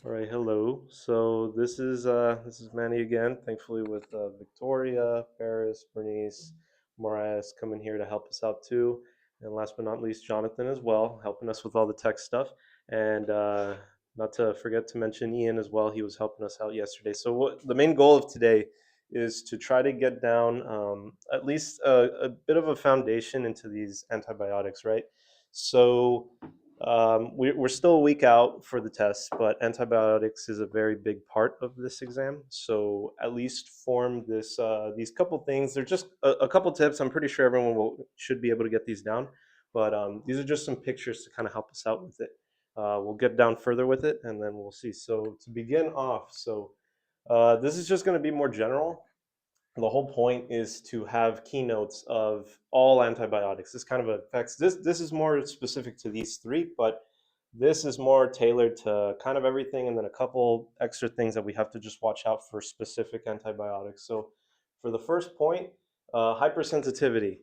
All right, hello. So this is Manny again. Thankfully, with Victoria, Paris, Bernice, Mariah coming here to help us out too, and last but not least, Jonathan as well, helping us with all the tech stuff. And not to forget to mention Ian as well. He was helping us out yesterday. So what the main goal of today is to try to get down at least a bit of a foundation into these antibiotics, right? So we're still a week out for the test, but antibiotics is a very big part of this exam. So at least form these couple things. They're just a couple tips. I'm pretty sure everyone should be able to get these down, but these are just some pictures to kind of help us out with it. We'll get down further with it, and then we'll see. So to begin off, this is just going to be more general. The whole point is to have keynotes of all antibiotics. This kind of affects this is more specific to these three, but this is more tailored to kind of everything, and then a couple extra things that we have to just watch out for specific antibiotics. So for the first point, hypersensitivity.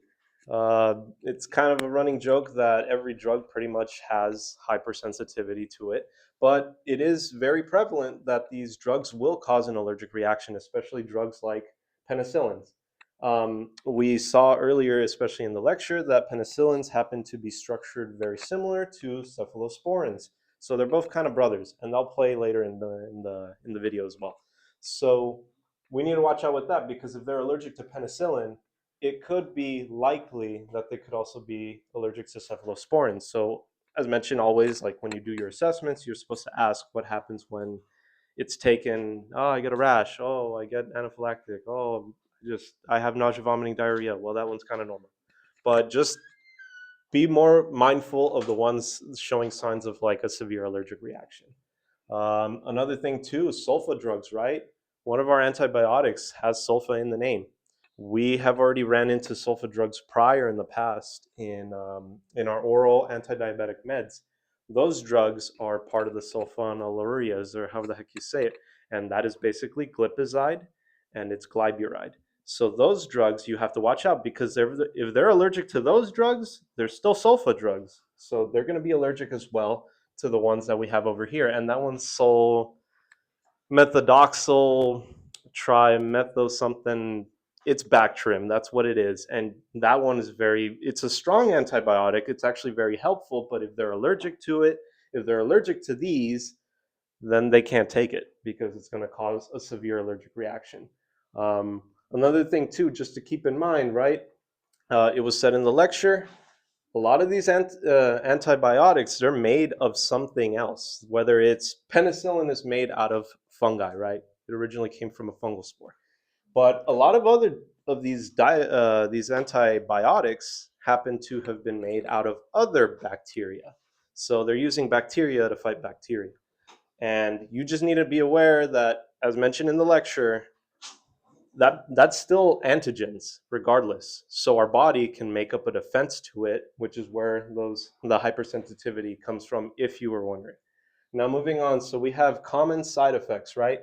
It's kind of a running joke that every drug pretty much has hypersensitivity to it, but it is very prevalent that these drugs will cause an allergic reaction, especially drugs like penicillins. We saw earlier, especially in the lecture, that penicillins happen to be structured very similar to cephalosporins. So they're both kind of brothers, and they'll play later in the video as well. So we need to watch out with that because if they're allergic to penicillin, it could be likely that they could also be allergic to cephalosporins. So as mentioned, always like when you do your assessments, you're supposed to ask what happens when it's taken. Oh, I get a rash. Oh, I get anaphylactic. Oh, I have nausea, vomiting, diarrhea. Well, that one's kind of normal, but just be more mindful of the ones showing signs of like a severe allergic reaction. Another thing too is sulfa drugs, right? One of our antibiotics has sulfa in the name. We have already ran into sulfa drugs prior in the past in our oral anti-diabetic meds. Those drugs are part of the sulfonylureas, or however the heck you say it, and that is basically glipizide and it's glyburide. So those drugs you have to watch out because if they're allergic to those drugs, they're still sulfa drugs. So they're going to be allergic as well to the ones that we have over here. And that one's sol methodoxal trimethyl something. It's Bactrim. That's what it is. And that one is it's a strong antibiotic. It's actually very helpful. But if they're allergic to it, if they're allergic to these, then they can't take it because it's going to cause a severe allergic reaction. Another thing, too, just to keep in mind, right? It was said in the lecture, a lot of these antibiotics, they're made of something else. Whether it's penicillin is made out of fungi, right? It originally came from a fungal spore. But a lot of other of these antibiotics happen to have been made out of other bacteria. So they're using bacteria to fight bacteria. And you just need to be aware that, as mentioned in the lecture, that's still antigens regardless. So our body can make up a defense to it, which is where the hypersensitivity comes from, if you were wondering. Now moving on, so we have common side effects, right?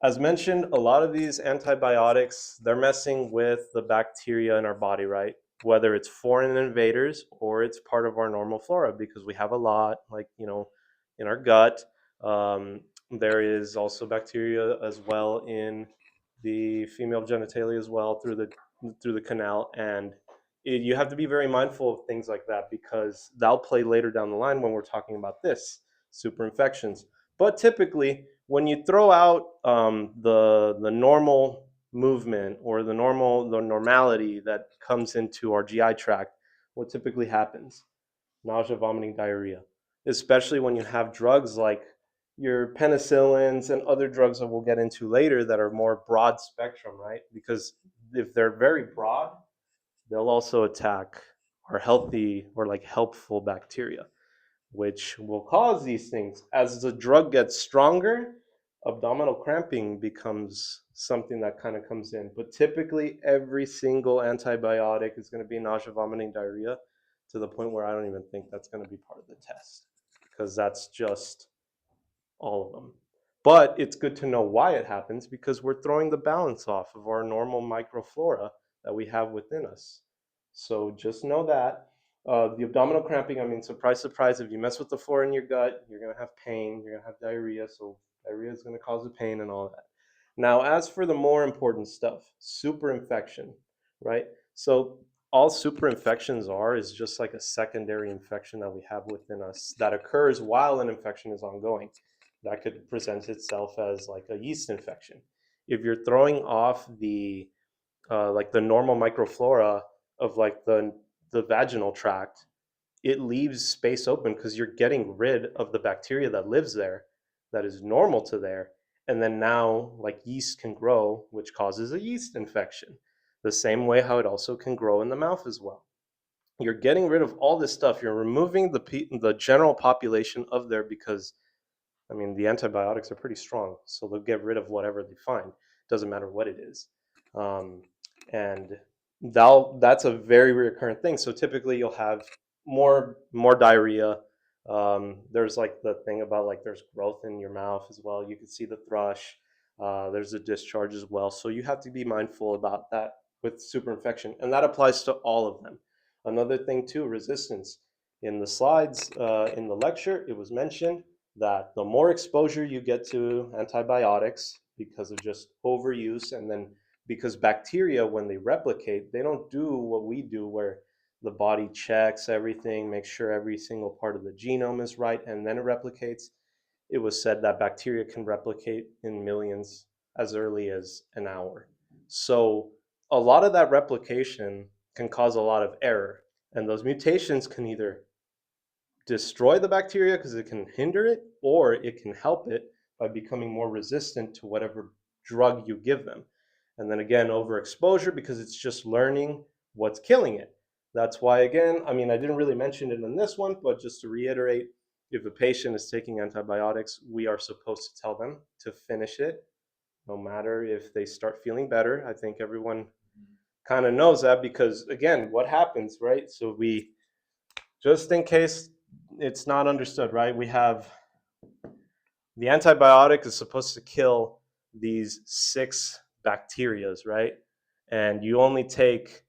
As mentioned, a lot of these antibiotics, they're messing with the bacteria in our body, right? Whether it's foreign invaders or it's part of our normal flora, because we have a lot, like, in our gut. There is also bacteria as well in the female genitalia as well through the canal, and you have to be very mindful of things like that because that'll play later down the line when we're talking about this super infections. But typically, when you throw out the normal movement or the normality that comes into our GI tract, what typically happens? Nausea, vomiting, diarrhea. Especially when you have drugs like your penicillins and other drugs that we'll get into later that are more broad spectrum, right? Because if they're very broad, they'll also attack our healthy or like helpful bacteria, which will cause these things. As the drug gets stronger, abdominal cramping becomes something that kind of comes in. But typically, every single antibiotic is going to be nausea, vomiting, diarrhea, to the point where I don't even think that's going to be part of the test because that's just all of them. But it's good to know why it happens because we're throwing the balance off of our normal microflora that we have within us. So just know that. The abdominal cramping, I mean, surprise, surprise, if you mess with the flora in your gut, you're going to have pain, you're going to have diarrhea. So, diarrhea is going to cause the pain and all that. Now, as for the more important stuff, super infection, right? So, all super infections are is just like a secondary infection that we have within us that occurs while an infection is ongoing. That could present itself as like a yeast infection. If you're throwing off like the normal microflora of like the vaginal tract, it leaves space open because you're getting rid of the bacteria that lives there, that is normal to there, and then now like yeast can grow, which causes a yeast infection. The same way how it also can grow in the mouth as well. You're getting rid of all this stuff. You're removing the general population of there because I mean, the antibiotics are pretty strong, so they'll get rid of whatever they find. Doesn't matter what it is, um, and that's a very recurrent thing. So typically, you'll have more diarrhea. There's like the thing about like there's growth in your mouth as well. You can see the thrush. There's a discharge as well. So you have to be mindful about that with super infection, and that applies to all of them. Another thing too, resistance. In the slides in the lecture, it was mentioned that the more exposure you get to antibiotics because of just overuse, and then because bacteria, when they replicate, they don't do what we do where the body checks everything, makes sure every single part of the genome is right, and then it replicates. It was said that bacteria can replicate in millions as early as an hour. So a lot of that replication can cause a lot of error, and those mutations can either destroy the bacteria because it can hinder it, or it can help it by becoming more resistant to whatever drug you give them. And then again, overexposure because it's just learning what's killing it. That's why, again, I mean, I didn't really mention it in this one, but just to reiterate, if a patient is taking antibiotics, we are supposed to tell them to finish it, no matter if they start feeling better. I think everyone kind of knows that because, again, what happens, right? So we just in case it's not understood, right? We have the antibiotic is supposed to kill these 6 bacterias, right? And you only take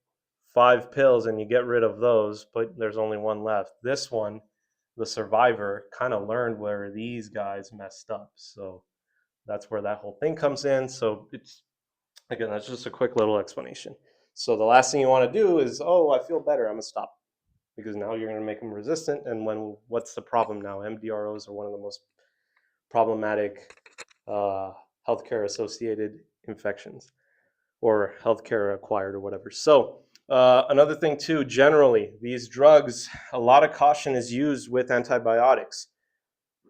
5 pills and you get rid of those, but there's only one left. This one, the survivor, kind of learned where these guys messed up. So that's where that whole thing comes in. So it's, again, that's just a quick little explanation. So the last thing you want to do is, oh, I feel better, I'm gonna stop, because now you're going to make them resistant. And what's the problem now? MDROs are one of the most problematic uh, healthcare associated infections or healthcare acquired or whatever. So another thing too, generally, these drugs, a lot of caution is used with antibiotics.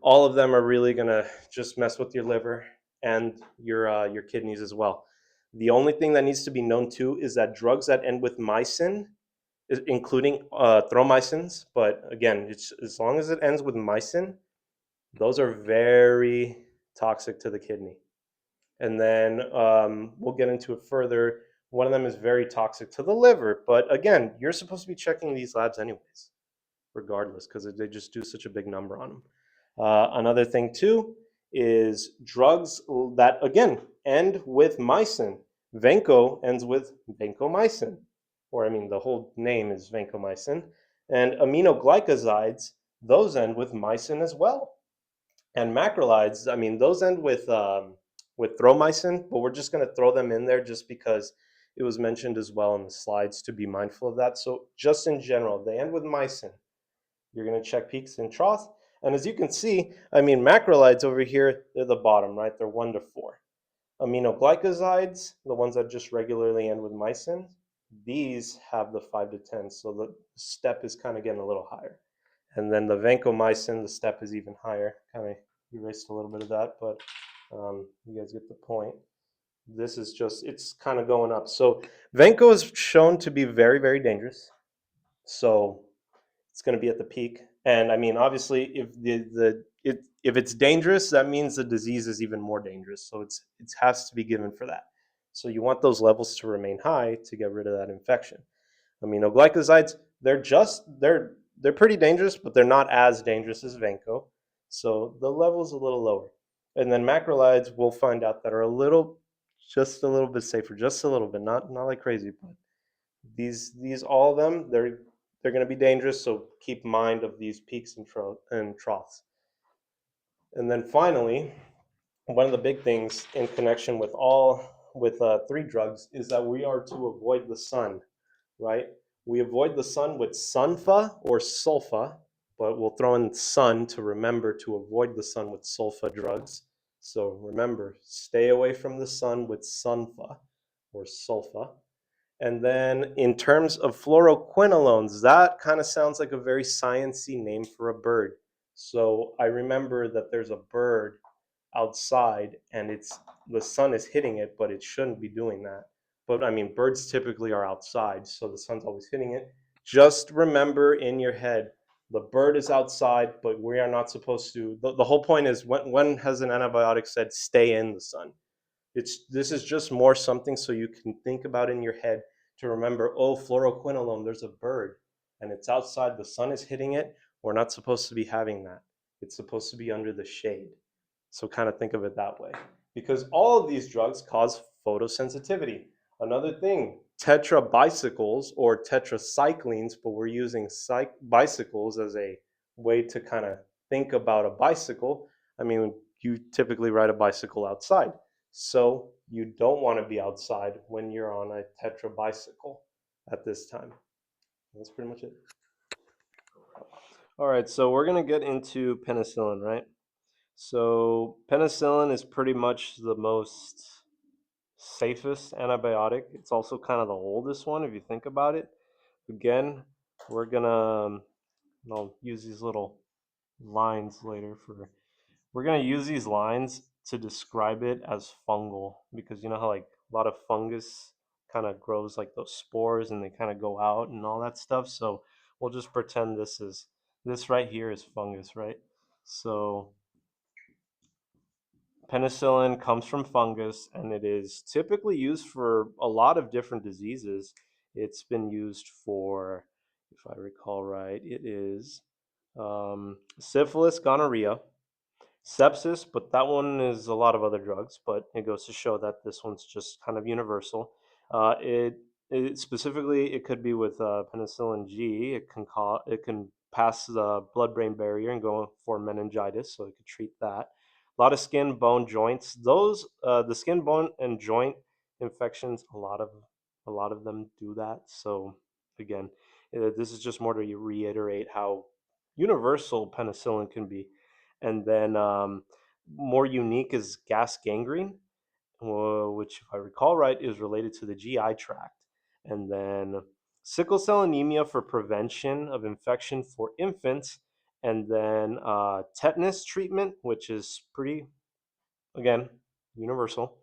All of them are really going to just mess with your liver and your kidneys as well. The only thing that needs to be known too is that drugs that end with mycin, including thromycins. But again, it's, as long as it ends with mycin, those are very toxic to the kidney. And then we'll get into it further. One of them is very toxic to the liver. But again, you're supposed to be checking these labs anyways, regardless, because they just do such a big number on them. Another thing too is drugs that again end with mycin. Vanco ends with vancomycin, or I mean the whole name is vancomycin, and aminoglycosides, those end with mycin as well. And macrolides, I mean those end with thromycin, but we're just going to throw them in there just because it was mentioned as well in the slides to be mindful of that. So just in general, they end with mycin. You're going to check peaks and troughs. And as you can see, I mean, macrolides over here, they're the bottom, right? They're 1 to 4. Aminoglycosides, the ones that just regularly end with mycin, these have the 5 to 10. So the step is kind of getting a little higher. And then the vancomycin, the step is even higher. Kind of erased a little bit of that, but you guys get the point. This is just, it's kind of going up. So vanco is shown to be very, very dangerous. So it's going to be at the peak. And I mean, obviously, if it's dangerous, that means the disease is even more dangerous. So it has to be given for that. So you want those levels to remain high to get rid of that infection. Aminoglycosides, they're pretty dangerous, but they're not as dangerous as vanco. So the level's a little lower. And then macrolides, we'll find out that are just a little bit safer, just a little bit, not like crazy, but these all of them, they're they're going to be dangerous. So keep mind of these peaks and troughs. And then finally, one of the big things in connection with three drugs is that we are to avoid the sun, right? We avoid the sun with sunfa or sulfa, but we'll throw in sun to remember to avoid the sun with sulfa drugs. So remember, stay away from the sun with sunfa or sulfa. And then in terms of fluoroquinolones, that kind of sounds like a very sciencey name for a bird. So I remember that there's a bird outside and the sun is hitting it, but it shouldn't be doing that. But I mean, birds typically are outside, so the sun's always hitting it. Just remember in your head, the bird is outside, but we are not supposed to. The whole point is when has an antibiotic said stay in the sun? This is just more something so you can think about in your head to remember, oh, fluoroquinolone, there's a bird and it's outside, the sun is hitting it. We're not supposed to be having that. It's supposed to be under the shade. So kind of think of it that way. Because all of these drugs cause photosensitivity. Another thing, tetrabicycles or tetracyclines, but we're using bicycles as a way to kind of think about a bicycle. I mean, you typically ride a bicycle outside. So you don't want to be outside when you're on a tetrabicycle at this time. That's pretty much it. All right, so we're going to get into penicillin, right? So penicillin is pretty much the most safest antibiotic. It's also kind of the oldest one if you think about it. Again, we're gonna I'll use these little lines later for we're gonna use these lines to describe it as fungal because you know how like a lot of fungus kind of grows like those spores and they kind of go out and all that stuff. So we'll just pretend this right here is fungus, right? So penicillin comes from fungus and it is typically used for a lot of different diseases. It's been used for, if I recall right, it is syphilis, gonorrhea, sepsis, but that one is a lot of other drugs, but it goes to show that this one's just kind of universal. Uh, it, it specifically, it could be with penicillin G. It can pass the blood-brain barrier and go for meningitis, so it could treat that. A lot of skin, bone, joints. The skin, bone, and joint infections. A lot of them do that. So again, this is just more to reiterate how universal penicillin can be. And then more unique is gas gangrene, which, if I recall right, is related to the GI tract. And then sickle cell anemia for prevention of infection for infants. And then tetanus treatment, which is pretty, again, universal,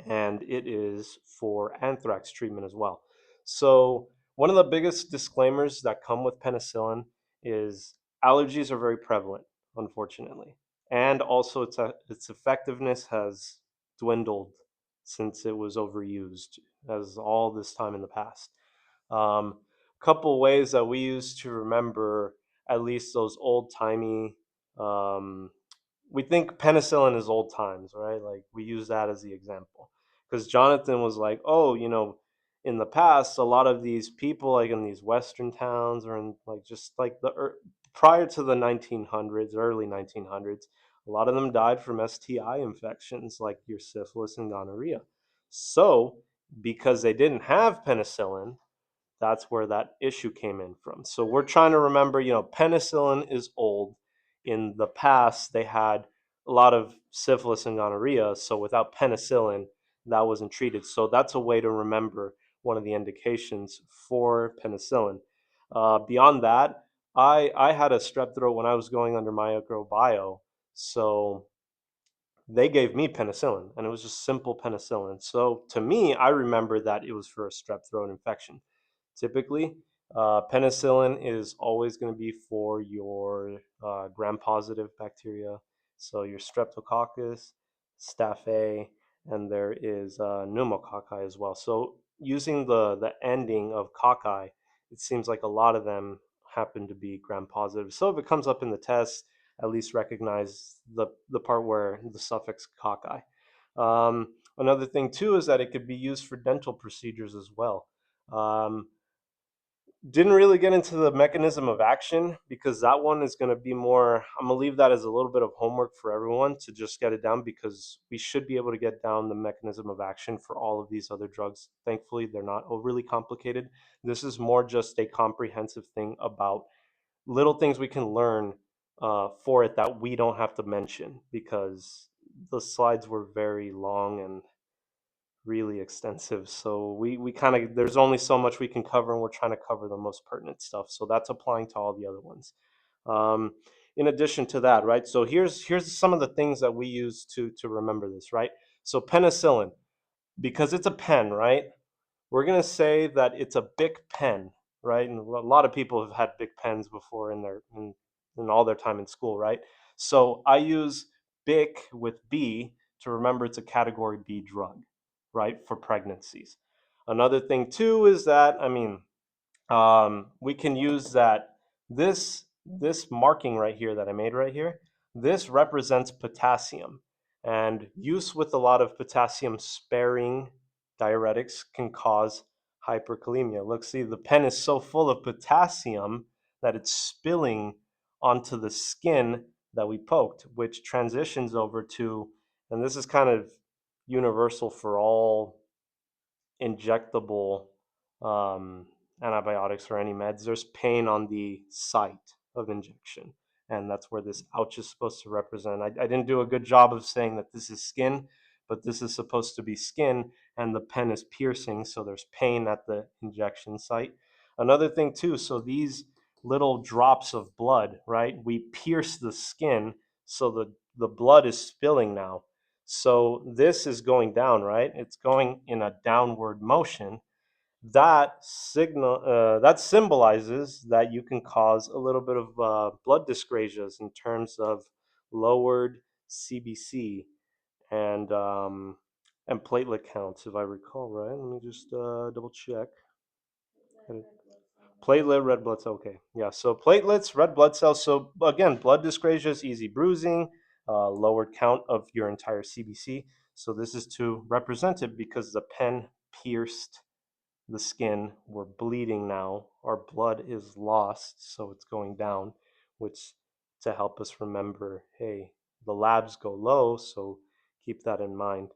and it is for anthrax treatment as well. So, one of the biggest disclaimers that come with penicillin is allergies are very prevalent, unfortunately. And also, its effectiveness has dwindled since it was overused, as all this time in the past. Couple ways that we use to remember at least those old timey um, we think penicillin is old times, right? Like we use that as the example. Because Jonathan was like, oh, in the past, a lot of these people, like in these Western towns or in like just like prior to the 1900s, early 1900s, a lot of them died from STI infections like your syphilis and gonorrhea. So, because they didn't have penicillin, that's where that issue came in from. So we're trying to remember, penicillin is old. In the past, they had a lot of syphilis and gonorrhea. So without penicillin, that wasn't treated. So that's a way to remember one of the indications for penicillin. Beyond that, I had a strep throat when I was going under microbiome. So they gave me penicillin, and it was just simple penicillin. So to me, I remember that it was for a strep throat infection. Typically, penicillin is always going to be for your gram-positive bacteria, so your streptococcus, staph A, and there is pneumococci as well. So using the ending of cocci, it seems like a lot of them happen to be gram-positive. So if it comes up in the test, at least recognize the part where the suffix cocci. Another thing too is that it could be used for dental procedures as well. Um, Didn't really get into the mechanism of action because that one is going to be more. I'm going to leave that as a little bit of homework for everyone to just get it down, because we should be able to get down the mechanism of action for all of these other drugs. Thankfully, they're not overly complicated. This is more just a comprehensive thing about little things we can learn for it that we don't have to mention, because the slides were very long and really extensive. So we kind of, there's only so much we can cover, and we're trying to cover the most pertinent stuff. So that's applying to all the other ones. Um, in addition to that, right? So here's some of the things that we use to remember this, right? So penicillin, because it's a pen, right? We're gonna say that it's a Bic pen, right? And a lot of people have had Bic pens before in in all their time in school, right? So I use Bic with B to remember it's a category B drug, right, for pregnancies. Another thing too is that, I mean, we can use that this marking right here that I made right here. This represents potassium, and use with a lot of potassium sparing diuretics can cause hyperkalemia. Look, see, the pen is so full of potassium that it's spilling onto the skin that we poked, which transitions over to, and this is kind of universal for all injectable um, antibiotics or any meds, there's pain on the site of injection. And that's where this ouch is supposed to represent. I didn't do a good job of saying that this is skin, but this is supposed to be skin, and the pen is piercing, so there's pain at the injection site. Another thing, too, so these little drops of blood, right? We pierce the skin, so the blood is spilling now, so this is going down, right? It's going in a downward motion. That symbolizes that you can cause a little bit of blood dyscrasias in terms of lowered CBC and platelet counts, if I recall right. Let me just double check. Platelet, red blood cell. Okay, yeah. So platelets, red blood cells. So again, blood dyscrasia is easy bruising, lowered count of your entire CBC. So this is to represent it because the pen pierced the skin. We're bleeding now. Our blood is lost, so it's going down, which to help us remember, hey, the labs go low, so keep that in mind.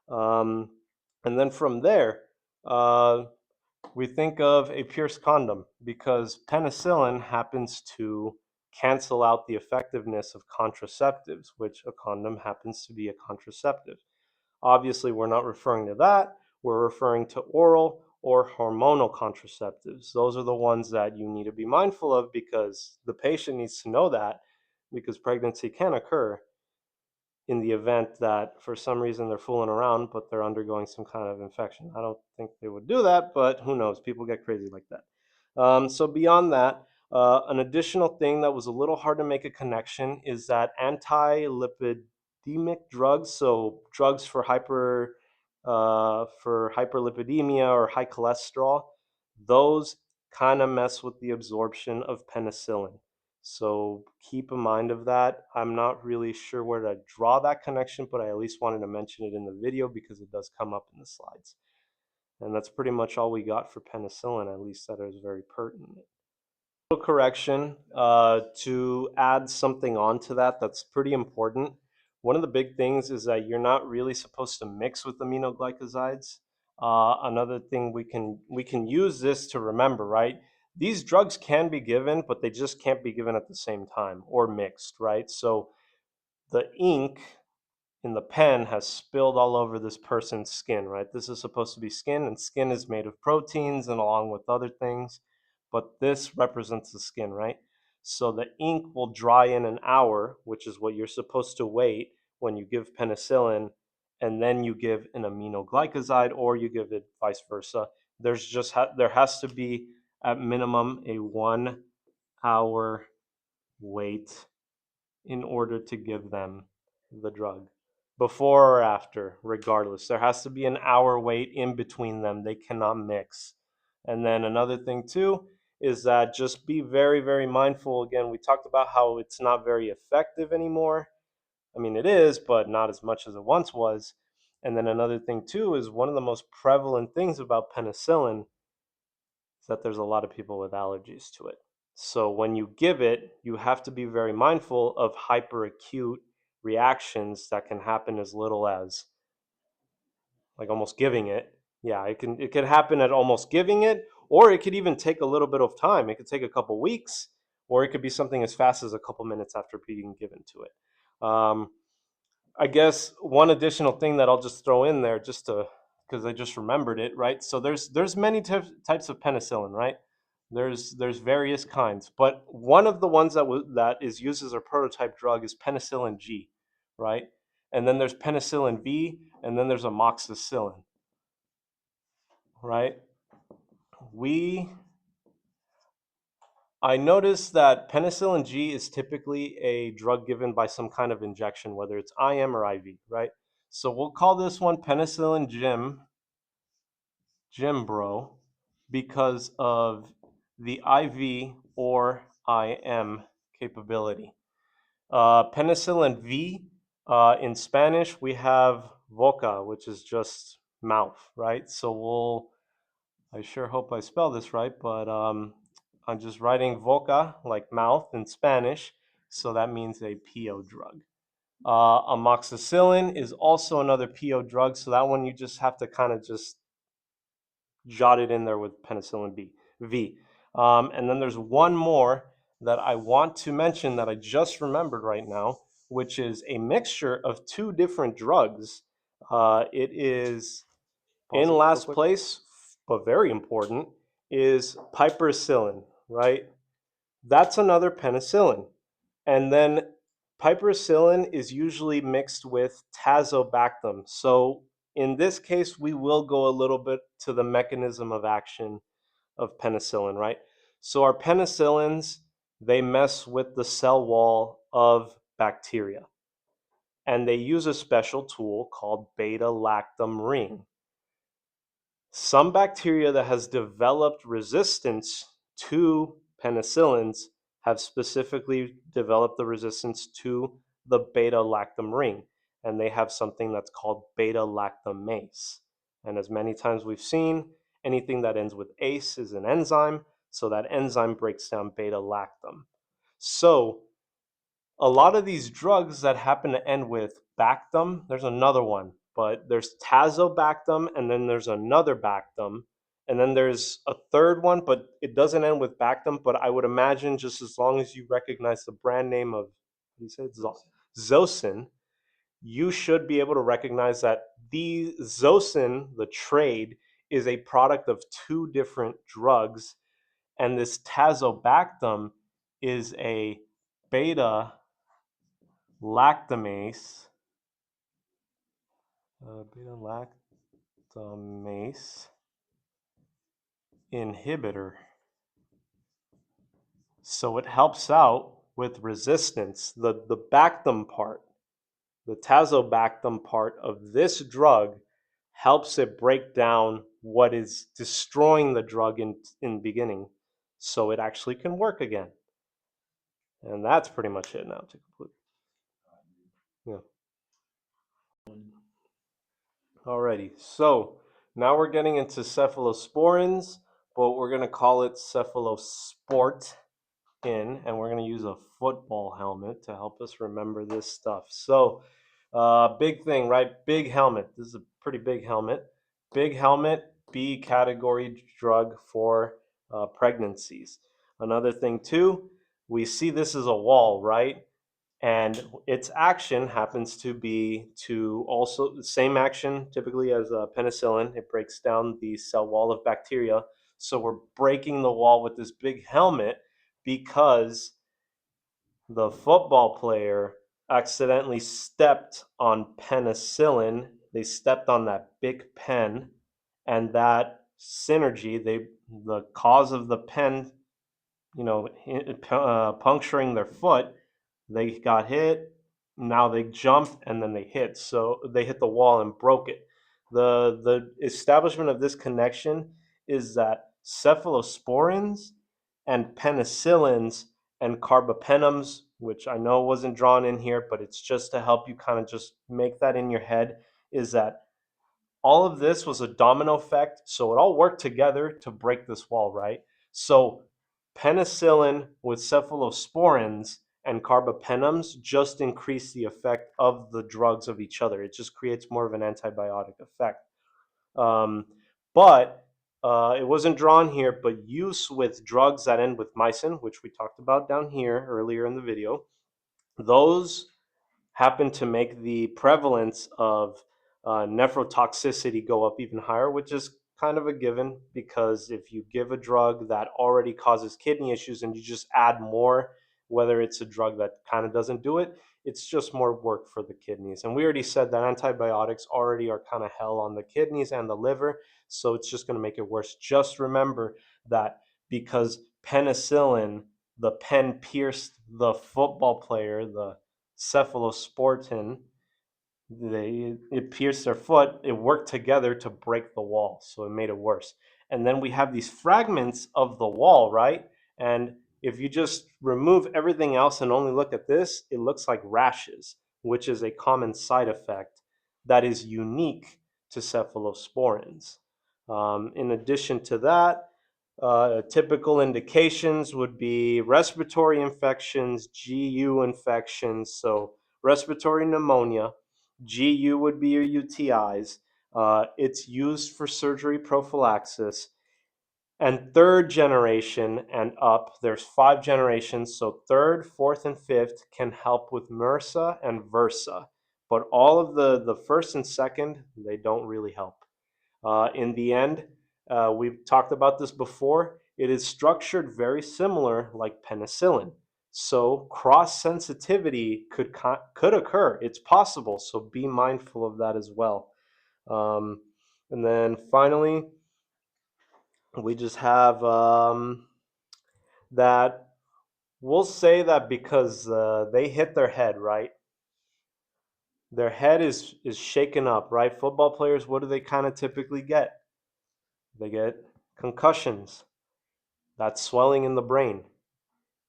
Um, and then from there, uh, we think of a pierced condom because penicillin happens to cancel out the effectiveness of contraceptives, which a condom happens to be a contraceptive. Obviously, we're not referring to that. We're referring to oral or hormonal contraceptives. Those are the ones that you need to be mindful of because the patient needs to know that, because pregnancy can occur in the event that for some reason they're fooling around, but they're undergoing some kind of infection. I don't think they would do that, but who knows? People get crazy like that. So beyond that, an additional thing that was a little hard to make a connection is that anti-lipidemic drugs, so drugs for hyperlipidemia or high cholesterol, those kind of mess with the absorption of penicillin. So keep in mind of that. I'm not really sure where to draw that connection, but I at least wanted to mention it in the video because it does come up in the slides. And that's pretty much all we got for penicillin, at least that is very pertinent. Little correction to add something onto that that's pretty important. One of the big things is that you're not really supposed to mix with aminoglycosides. Another thing we can use this to remember, right? These drugs can be given, but they just can't be given at the same time or mixed, right? So the ink in the pen has spilled all over this person's skin, right? This is supposed to be skin, and skin is made of proteins and along with other things, but this represents the skin, right? So the ink will dry in an hour, which is what you're supposed to wait when you give penicillin, and then you give an aminoglycoside or you give it vice versa. There has to be at minimum a 1 hour wait in order to give them the drug. Before or after, regardless. There has to be an hour wait in between them. They cannot mix. And then another thing, too, is that just be very, very mindful. Again, we talked about how it's not very effective anymore. I mean, it is, but not as much as it once was. And then another thing, too, is one of the most prevalent things about penicillin is that there's a lot of people with allergies to it. So when you give it, you have to be very mindful of hyperacute reactions that can happen as little as like almost giving it. Yeah, it can happen at almost giving it, or it could even take a little bit of time. It could take a couple weeks, or it could be something as fast as a couple minutes after being given to it. I guess one additional thing that I'll just throw in there, just to because I just remembered it, right? So there's many types of penicillin, right? There's various kinds, but one of the ones that is used as a prototype drug is penicillin G, right? And then there's penicillin V, and then there's amoxicillin, right? We I noticed that penicillin G is typically a drug given by some kind of injection, whether it's IM or IV, right? So we'll call this one penicillin Jim Bro, because of the IV or IM capability. Penicillin V, in Spanish, we have boca, which is just mouth, right? I sure hope I spell this right, but I'm just writing boca, like mouth in Spanish, so that means a PO drug. Amoxicillin is also another PO drug, so that one you just have to kind of just jot it in there with penicillin V. And then there's one more that I want to mention that I just remembered right now, which is a mixture of two different drugs. It is in last place, but very important, is piperacillin, right? That's another penicillin. And then piperacillin is usually mixed with tazobactam. So in this case, we will go a little bit to the mechanism of action of penicillin, right? So our penicillins, they mess with the cell wall of bacteria. And they use a special tool called beta lactam ring. Some bacteria that has developed resistance to penicillins have specifically developed the resistance to the beta lactam ring, and they have something that's called beta lactamase. And as many times we've seen, anything that ends with ACE is an enzyme, so that enzyme breaks down beta lactam. So a lot of these drugs that happen to end with Bactam, there's another one, but there's Tazobactam, and then there's another Bactam, and then there's a third one, but it doesn't end with Bactam. But I would imagine just as long as you recognize the brand name of, what do you say, Zosyn, you should be able to recognize that the Zosyn, the trade, is a product of two different drugs, and this Tazobactam is a beta lactamase, beta lactamase inhibitor. So it helps out with resistance. The bactam part, the tazobactam part of this drug helps it break down what is destroying the drug in the beginning so it actually can work again. And that's pretty much it now to conclude. Yeah. Alrighty, so now we're getting into cephalosporins, but we're going to call it cephalosport and we're going to use a football helmet to help us remember this stuff. So, big thing, right? Big helmet. This is a pretty big helmet. Big helmet, B category drug for pregnancies. Another thing, too, we see this as a wall, right? And its action happens to be to also the same action typically as penicillin. It breaks down the cell wall of bacteria. So we're breaking the wall with this big helmet because the football player accidentally stepped on penicillin. They stepped on that big pen, and that synergy, the cause of the pen, puncturing their foot, they got hit. Now they jumped and then they hit. So they hit the wall and broke it. The establishment of this connection is that cephalosporins and penicillins and carbapenems, which I know wasn't drawn in here, but it's just to help you kind of just make that in your head, is that all of this was a domino effect, so it all worked together to break this wall, right? So penicillin with cephalosporins and carbapenems just increase the effect of the drugs of each other. It just creates more of an antibiotic effect. Um, but it wasn't drawn here, but use with drugs that end with mycin, which we talked about down here earlier in the video, those happen to make the prevalence of nephrotoxicity go up even higher, which is kind of a given because if you give a drug that already causes kidney issues and you just add more, whether it's a drug that kind of doesn't do it, it's just more work for the kidneys. And we already said that antibiotics already are kind of hell on the kidneys and the liver, so it's just going to make it worse. Just remember that because penicillin, the pen pierced the football player, the cephalosporin, it pierced their foot. It worked together to break the wall, so it made it worse. And then we have these fragments of the wall, right? And if you just remove everything else and only look at this, it looks like rashes, which is a common side effect that is unique to cephalosporins. In addition to that, typical indications would be respiratory infections, GU infections, so respiratory pneumonia. GU would be your UTIs. It's used for surgery prophylaxis. And third generation and up, there's 5 generations. So third, fourth, and fifth can help with MRSA and VRSA. But all of the first and second, they don't really help. In the end, we've talked about this before, it is structured very similar like penicillin. So cross sensitivity could occur. It's possible. So be mindful of that as well. Um, and then finally, we just have that we'll say that because they hit their head, right? Their head is shaken up, right? Football players, what do they kind of typically get? They get concussions. That's swelling in the brain.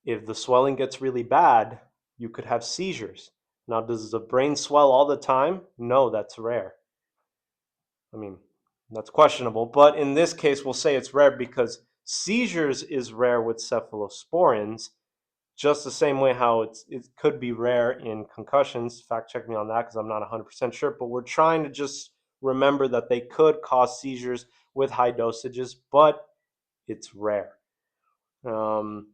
If the swelling gets really bad, you could have seizures. Now, does the brain swell all the time? No, that's rare. I mean, that's questionable, but in this case, we'll say it's rare because seizures is rare with cephalosporins, just the same way how it could be rare in concussions. Fact check me on that because I'm not 100% sure, but we're trying to just remember that they could cause seizures with high dosages, but it's rare. Um,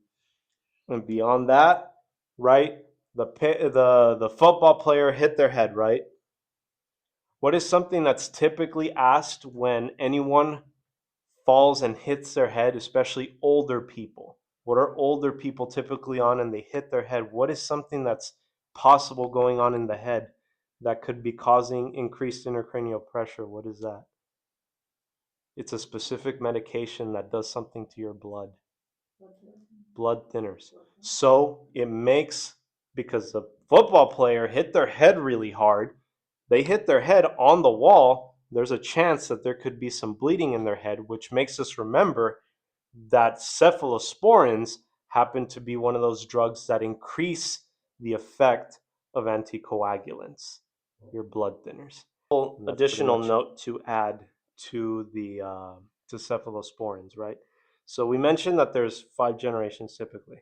and beyond that, right? The football player hit their head, right? What is something that's typically asked when anyone falls and hits their head, especially older people? What are older people typically on and they hit their head? What is something that's possible going on in the head that could be causing increased intracranial pressure? What is that? It's a specific medication that does something to your blood. Blood thinners. So it makes, because the football player hit their head really hard, they hit their head on the wall, there's a chance that there could be some bleeding in their head, which makes us remember that cephalosporins happen to be one of those drugs that increase the effect of anticoagulants, your blood thinners. Additional note to add to the to cephalosporins, right? So we mentioned that there's 5 generations typically.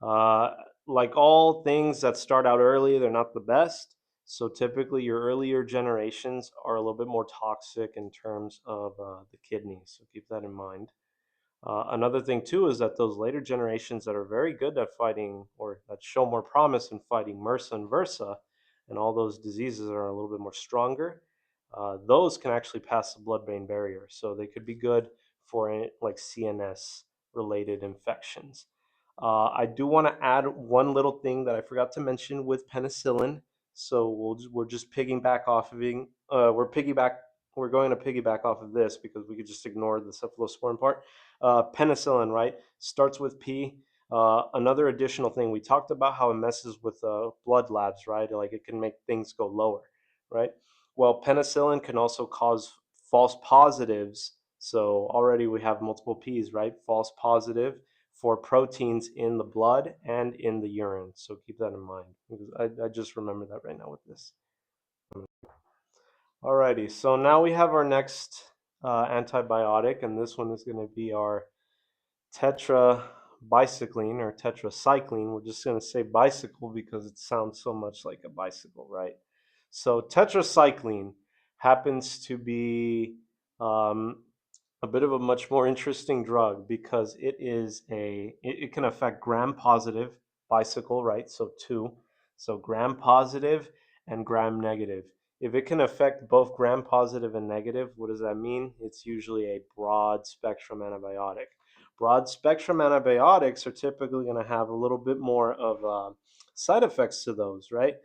Uh, like all things that start out early, they're not the best. So typically, your earlier generations are a little bit more toxic in terms of the kidneys. So keep that in mind. Another thing too is that those later generations that are very good at fighting or that show more promise in fighting MRSA and VRSA and all those diseases that are a little bit more stronger, those can actually pass the blood-brain barrier. So they could be good for like CNS related infections. I do want to add one little thing that I forgot to mention with penicillin. So we're just piggyback off of being we're going to piggyback off of this because we could just ignore the cephalosporin part. Penicillin, right, starts with P. Another additional thing, we talked about how it messes with blood labs, right? Like it can make things go lower, right? Well, penicillin can also cause false positives. So already we have multiple P's, right? False positive for proteins in the blood and in the urine. So keep that in mind because I just remember that right now with this. Alrighty, so now we have our next antibiotic, and this one is going to be our tetrabicycline or tetracycline. We're just going to say bicycle because it sounds so much like a bicycle, right? So tetracycline happens to be um, a bit of a much more interesting drug because it can affect gram positive bicycle, right? So two, so gram positive and gram negative. If it can affect both gram positive and negative, what does that mean? It's usually a broad spectrum antibiotic. Broad spectrum antibiotics are typically going to have a little bit more of side effects to those, right?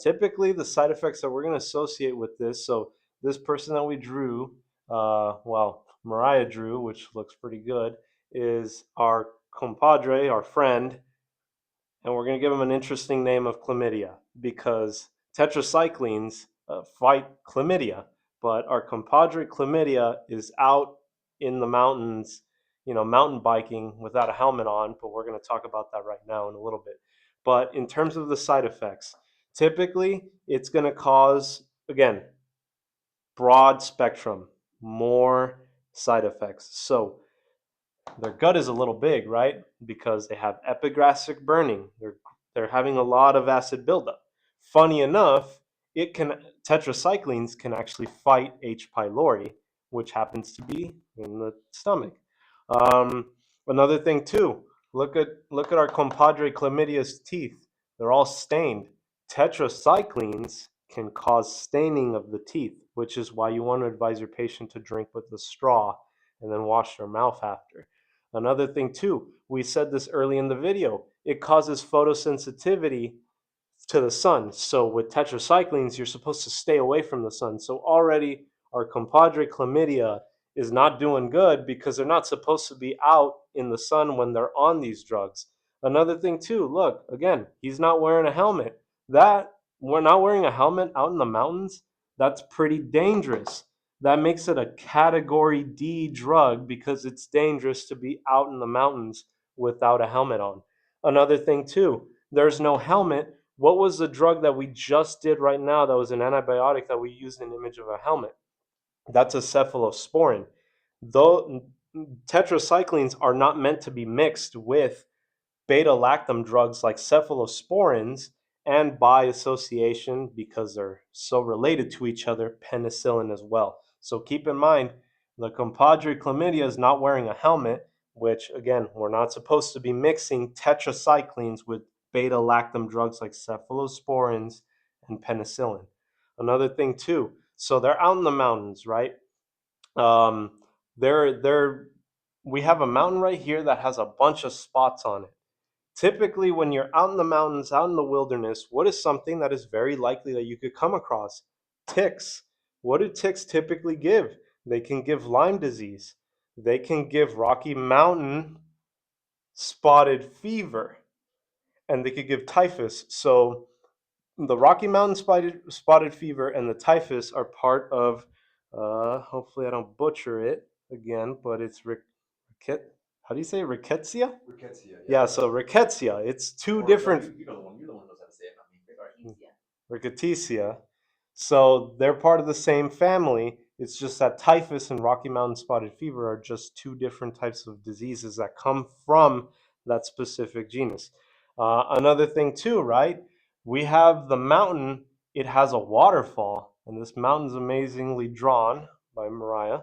Typically, the side effects that we're going to associate with this, so this person that we drew, well, Mariah drew, which looks pretty good, is our compadre, our friend, and we're going to give him an interesting name of chlamydia because tetracyclines fight chlamydia, but our compadre chlamydia is out in the mountains, mountain biking without a helmet on, but we're going to talk about that right now in a little bit. But in terms of the side effects, typically it's going to cause, again, broad spectrum, more side effects. So their gut is a little big, right? Because they have epigastric burning. They're having a lot of acid buildup. Funny enough, it can tetracyclines can actually fight H. pylori, which happens to be in the stomach. Um, Another thing too, look at our compadre chlamydia's teeth. They're all stained. Tetracyclines can cause staining of the teeth, which is why you want to advise your patient to drink with a straw and then wash their mouth after. Another thing too, we said this early in the video, it causes photosensitivity to the sun. So with tetracyclines, you're supposed to stay away from the sun. So already our compadre chlamydia is not doing good because they're not supposed to be out in the sun when they're on these drugs. Another thing too, look, again, he's not wearing a helmet. That we're not wearing a helmet out in the mountains, that's pretty dangerous. That makes it a category D drug because it's dangerous to be out in the mountains without a helmet on. Another thing too, there's no helmet. What was the drug that we just did right now that was an antibiotic that we used in the image of a helmet? That's a cephalosporin. Though tetracyclines are not meant to be mixed with beta-lactam drugs like cephalosporins, and by association, because they're so related to each other, penicillin as well. So keep in mind, the compadre chlamydia is not wearing a helmet, which again, we're not supposed to be mixing tetracyclines with beta-lactam drugs like cephalosporins and penicillin. Another thing too, so they're out in the mountains, right? Um, they're we have a mountain right here that has a bunch of spots on it. Typically, when you're out in the mountains, out in the wilderness, what is something that is very likely that you could come across? Ticks. What do ticks typically give? They can give Lyme disease. They can give Rocky Mountain spotted fever, and they could give typhus. So the Rocky Mountain spotted fever and the typhus are part of, hopefully I don't butcher it again, but it's ricket. How do you say it? Rickettsia? Rickettsia, Yeah, so rickettsia. It's two different. you're the one who knows how to say it, not me. Rickettsia. So they're part of the same family. It's just that typhus and Rocky Mountain spotted fever are just two different types of diseases that come from that specific genus. Another thing, too, right? We have the mountain, it has a waterfall, and this mountain's amazingly drawn by Mariah.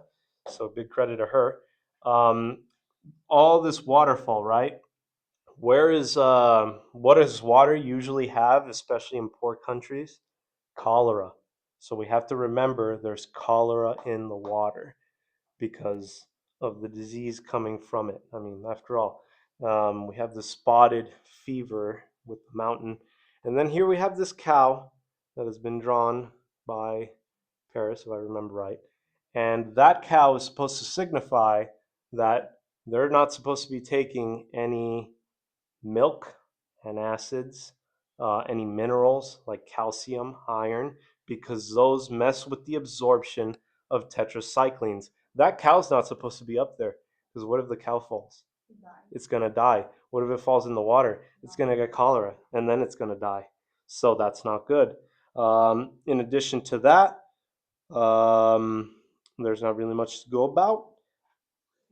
So big credit to her. Um, all this waterfall, right? What does water usually have, especially in poor countries? Cholera. So we have to remember there's cholera in the water because of the disease coming from it. I mean, after all, we have the spotted fever with the mountain. And then here we have this cow that has been drawn by Paris, if I remember right. And that cow is supposed to signify that they're not supposed to be taking any milk and acids, any minerals like calcium, iron, because those mess with the absorption of tetracyclines. That cow's not supposed to be up there because what if the cow falls? It's going to die. What if it falls in the water? It's going to get cholera and then it's going to die. So that's not good. In addition to that, Um, there's not really much to go about.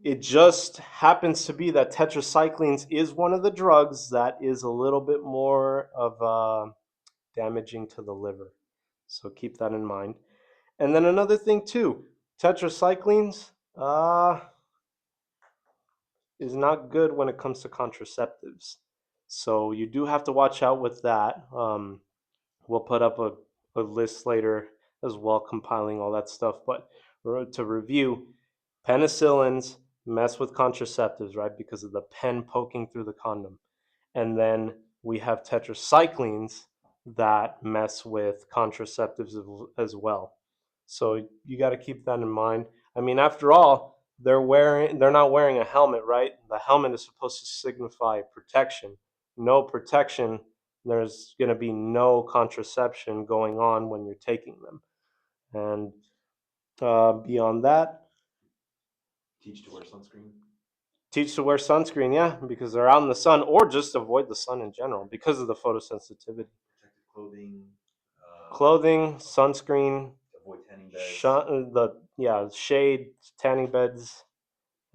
It just happens to be that tetracyclines is one of the drugs that is a little bit more of damaging to the liver. So keep that in mind. And then another thing too, tetracyclines is not good when it comes to contraceptives. So you do have to watch out with that. We'll put up a list later as well, compiling all that stuff. But to review, penicillins mess with contraceptives, right? Because of the pen poking through the condom. And then we have tetracyclines that mess with contraceptives as well. So you got to keep that in mind. I mean, after all, they're not wearing a helmet, right? The helmet is supposed to signify protection. No protection, there's going to be no contraception going on when you're taking them. And beyond that, Teach to wear sunscreen. teach to wear sunscreen, yeah, because they're out in the sun, or just avoid the sun in general because of the photosensitivity. Protective clothing. Clothing, sunscreen, Avoid tanning beds. shade, tanning beds.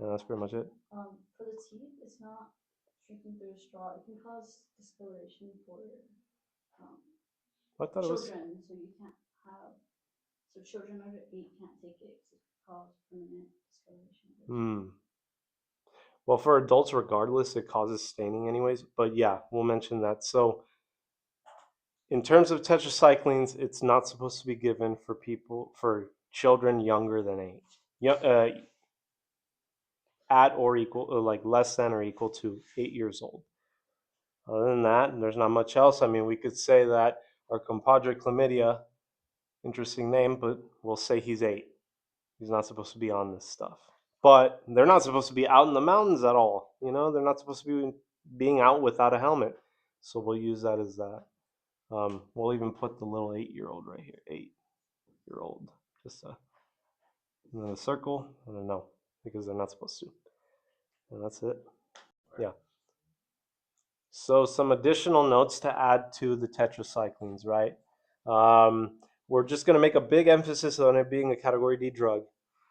Yeah, that's pretty much it. For the teeth, it's not drinking through a straw. It can cause discoloration for um, I thought it was. children, so you can't have. So children under 8 can't take it because it can cause permanent discoloration. Hmm. Well, for adults, regardless, it causes staining, anyways. But yeah, we'll mention that. So, in terms of tetracyclines, it's not supposed to be given for children younger than 8. Yeah, at or equal, like less than or equal to 8 years old. Other than that, there's not much else. I mean, we could say that our compadre chlamydia, interesting name, but we'll say he's 8. He's not supposed to be on this stuff. But they're not supposed to be out in the mountains at all. You know, they're not supposed to be being out without a helmet. So we'll use that as that. We'll even put the little 8-year-old right here. 8-year old. Just in a circle. I don't know. Because they're not supposed to. And that's it. Yeah. So some additional notes to add to the tetracyclines, right? We're just going to make a big emphasis on it being a Category D drug.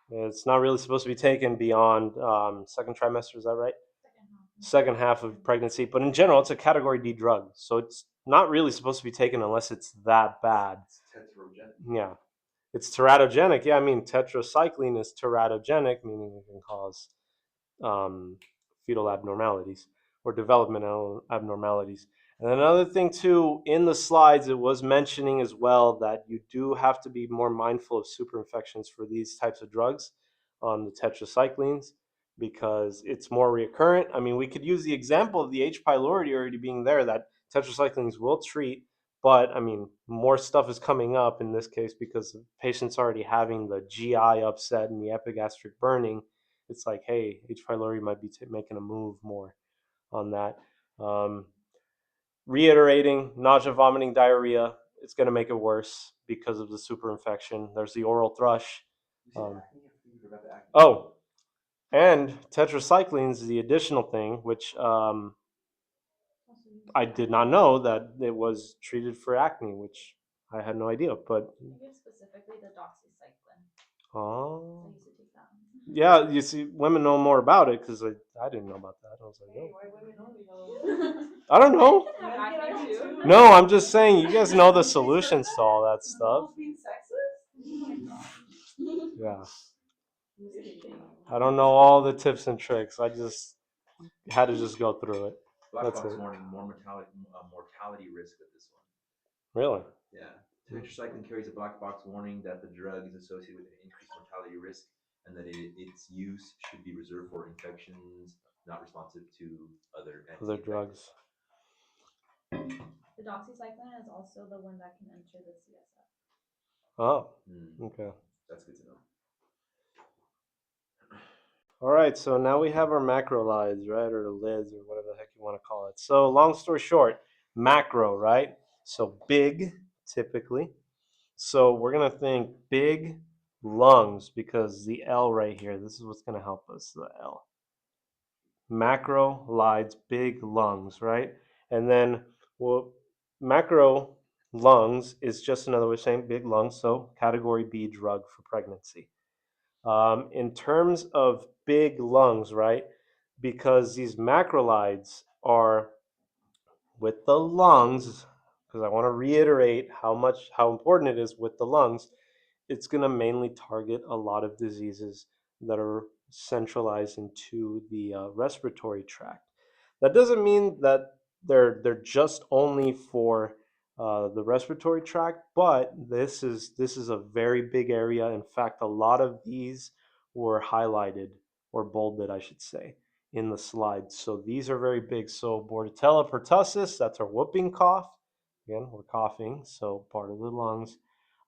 It's not really supposed to be taken beyond second trimester. Is that right? Second half of pregnancy. But in general, it's a Category D drug, so it's not really supposed to be taken unless it's that bad. It's teratogenic. Yeah, it's teratogenic. Yeah, I mean tetracycline is teratogenic, meaning it can cause um, fetal abnormalities or developmental abnormalities. And another thing too, in the slides, it was mentioning as well that you do have to be more mindful of superinfections for these types of drugs on the tetracyclines because it's more recurrent. I mean, we could use the example of the H. pylori already being there that tetracyclines will treat, but I mean, more stuff is coming up in this case because the patient's already having the GI upset and the epigastric burning. It's like, hey, H. pylori might be making a move more on that. Um, Reiterating, nausea, vomiting, diarrhea, it's going to make it worse because of the superinfection. There's the oral thrush. Oh, and tetracycline is the additional thing, which I did not know that it was treated for acne, which I had no idea. But I think it's specifically the doxycycline. oh, I used to take that one. yeah, you see, women know more about it because I didn't know about that. I was like, Hey, oh, why women only though? I don't know. Men can have acne too. No, I'm just saying you guys know the solutions to all that stuff. Being sexist? Oh my gosh. Yeah, Just kidding. I don't know all the tips and tricks. I just had to just go through it. Black That's box it. warning, more mortality risk with this one. Really? Yeah. Tetracycline carries a black box warning that the drug is associated with an increased mortality risk and that its use should be reserved for infections not responsive to other Other drugs. The doxycycline is also the one that can enter the CSF. Oh, Hmm, okay. that's good to know. All right, so now we have our macrolides, right, or lids, or whatever the heck you want to call it. So, long story short, macro, right? So, big, typically. So, we're going to think big lungs because the L right here, this is what's going to help us, the L. Macrolides, big lungs, right? And then, well, macro lungs is just another way of saying big lungs, so category B drug for pregnancy. In terms of big lungs, right? Because these macrolides are with the lungs, because I want to reiterate how important it is with the lungs, it's going to mainly target a lot of diseases that are centralized into the respiratory tract. That doesn't mean that they're just only for the respiratory tract, but this is a very big area. In fact, a lot of these were highlighted or bolded, I should say, in the slides. So these are very big. So Bordetella pertussis, that's our whooping cough. Again, we're coughing, so part of the lungs.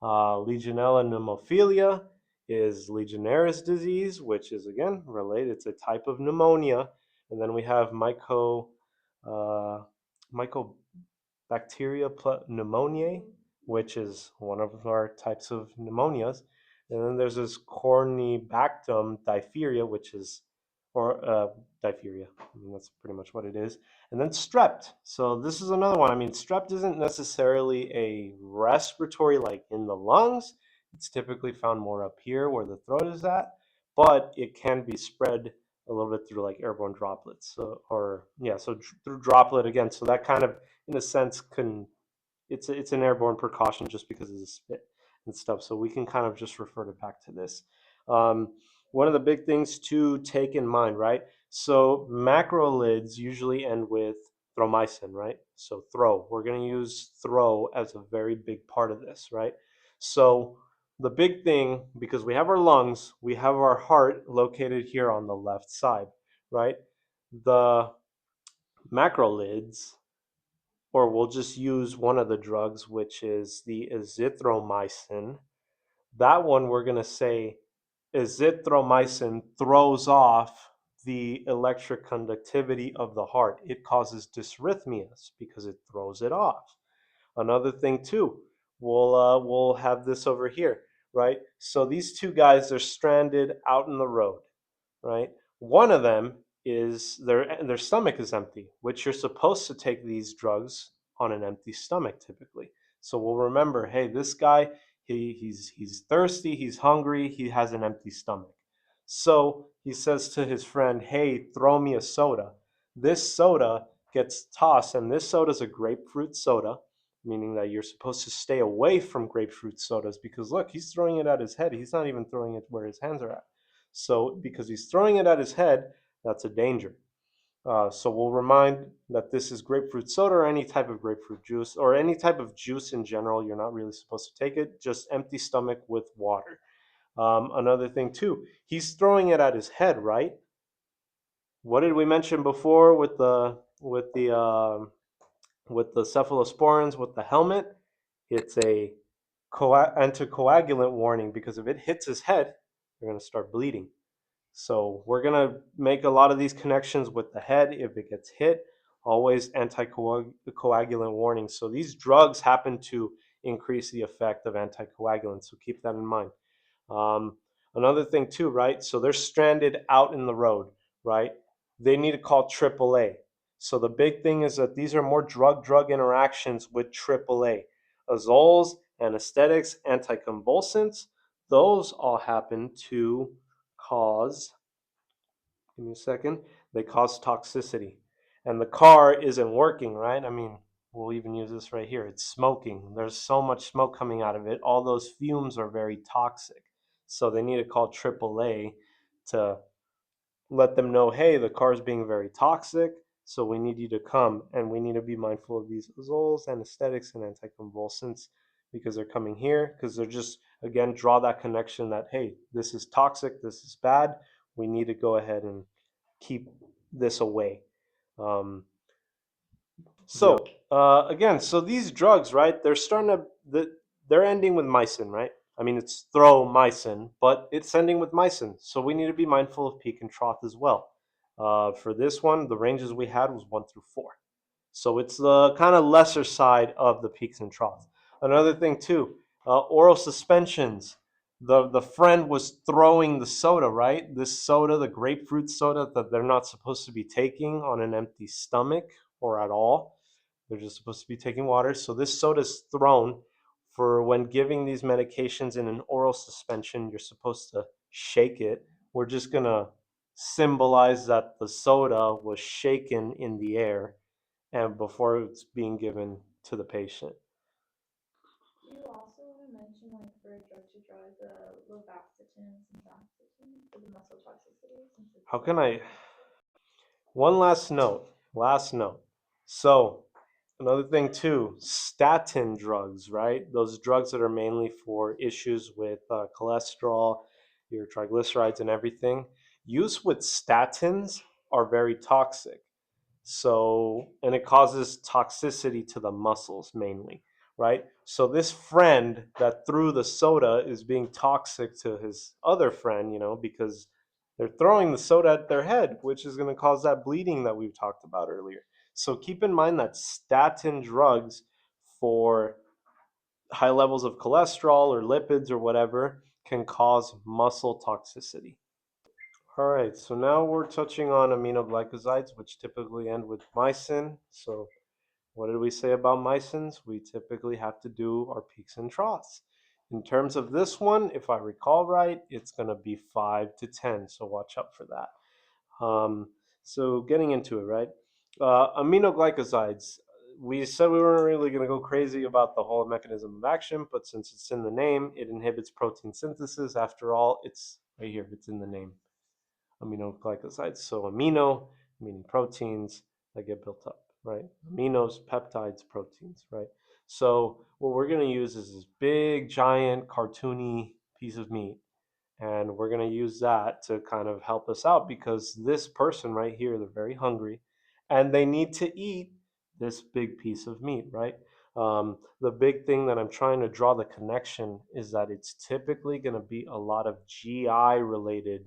Legionella pneumophilia is Legionnaire's disease, which is again related. It's a type of pneumonia. And then we have uh, Mycobacteria pneumoniae, which is one of our types of pneumonias. And then there's this Corynebacterium diphtheria, which is, or diphtheria. I mean, that's pretty much what it is. And then strep. So this is another one. I mean, strep isn't necessarily a respiratory like in the lungs. It's typically found more up here where the throat is at, but it can be spread a little bit through like airborne droplets. So, or yeah, so through droplet again. So that kind of, in a sense, can it's an airborne precaution just because of the spit and stuff. So we can kind of just refer to back to this. Um, One of the big things to take in mind, right? So macrolids usually end with thromycin, right? So throw. We're going to use throw as a very big part of this, right? So the big thing, because we have our lungs, we have our heart located here on the left side, right? The macrolids, or we'll just use one of the drugs, which is the azithromycin. That one we're going to say azithromycin throws off the electric conductivity of the heart. It causes dysrhythmias because it throws it off. Another thing too, we'll have this over here, right? So these two guys are stranded out in the road, right? One of them is their stomach is empty, which you're supposed to take these drugs on an empty stomach typically. So we'll remember, hey, this guy, he's thirsty, he's hungry, he has an empty stomach. So he says to his friend, hey, throw me a soda. This soda gets tossed, and this soda is a grapefruit soda, meaning that you're supposed to stay away from grapefruit sodas because look, he's throwing it at his head. He's not even throwing it where his hands are at. So because he's throwing it at his head, that's a danger. So we'll remind that this is grapefruit soda or any type of grapefruit juice or any type of juice in general. You're not really supposed to take it, just empty stomach with water. Another thing too, he's throwing it at his head, right? What did we mention before with the cephalosporins with the helmet? It's a anticoagulant warning because if it hits his head, they're going to start bleeding. So we're going to make a lot of these connections with the head. If it gets hit, always anticoagulant warnings. So these drugs happen to increase the effect of anticoagulants. So keep that in mind. Um, Another thing too, right? So they're stranded out in the road, right? They need to call AAA. So the big thing is that these are more drug-drug interactions with AAA. Azoles, anesthetics, anticonvulsants, those all happen to cause, give me a second, they cause toxicity. And the car isn't working, right? I mean, we'll even use this right here. It's smoking. There's so much smoke coming out of it. All those fumes are very toxic. So they need to call AAA to let them know, hey, the car's being very toxic, so we need you to come, and we need to be mindful of these azoles, anesthetics, and anticonvulsants because they're coming here, because they're just, again, draw that connection that, hey, this is toxic, this is bad, we need to go ahead and keep this away. Um, so Yep. again, so these drugs, right? They're ending with mycin, right? I mean, it's thromycin, but it's ending with mycin. So we need to be mindful of peak and trough as well. For this one, the ranges we had was 1 through 4. So it's the kind of lesser side of the peaks and troughs. Another thing too, oral suspensions. The friend was throwing the soda, right? This soda, the grapefruit soda that they're not supposed to be taking on an empty stomach or at all. They're just supposed to be taking water. So this soda is thrown for when giving these medications in an oral suspension. You're supposed to shake it. We're just going to symbolize that the soda was shaken in the air and before it's being given to the patient. Do you also want to mention, like, for a drug to drug, the lovastatin and simvastatin for the muscle toxicity, since it's How like can I? One last note. Last note. So, another thing too, statin drugs, right? Those drugs that are mainly for issues with cholesterol, your triglycerides, and everything. Use with statins are very toxic. So, and it causes toxicity to the muscles mainly, right? So, this friend that threw the soda is being toxic to his other friend, because they're throwing the soda at their head, which is going to cause that bleeding that we've talked about earlier. So, keep in mind that statin drugs for high levels of cholesterol or lipids or whatever can cause muscle toxicity. All right, so now we're touching on aminoglycosides, which typically end with mycin. So, what did we say about mycins? We typically have to do our peaks and troughs. In terms of this one, if I recall right, it's going to be 5 to 10, so watch out for that. So, getting into it, right? Aminoglycosides. We said we weren't really going to go crazy about the whole mechanism of action, but since it's in the name, it inhibits protein synthesis. After all, it's right here, it's in the name, aminoglycosides. So amino meaning proteins that get built up, right? Aminos, peptides, proteins, right? So what we're going to use is this big, giant, cartoony piece of meat, and we're going to use that to kind of help us out because this person right here, they're very hungry and they need to eat this big piece of meat, right? The big thing that I'm trying to draw the connection is that it's typically going to be a lot of GI related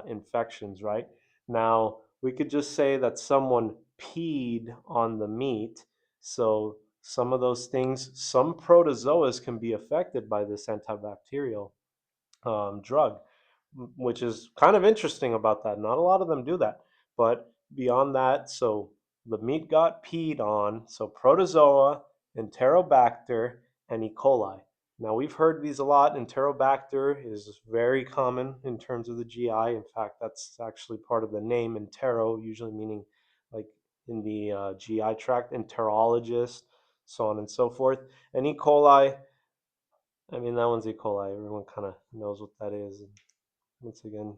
infections, right? Now, we could just say that someone peed on the meat. So, some of those things, some protozoas can be affected by this antibacterial drug, which is kind of interesting about that. Not a lot of them do that. But beyond that, so the meat got peed on, so protozoa, Enterobacter, and E. coli. Now, we've heard these a lot. Enterobacter is very common in terms of the GI. In fact, that's actually part of the name, entero, usually meaning like in the GI tract, enterologist, so on and so forth. And E. coli, I mean, that one's E. coli. Everyone kind of knows what that is. And once again,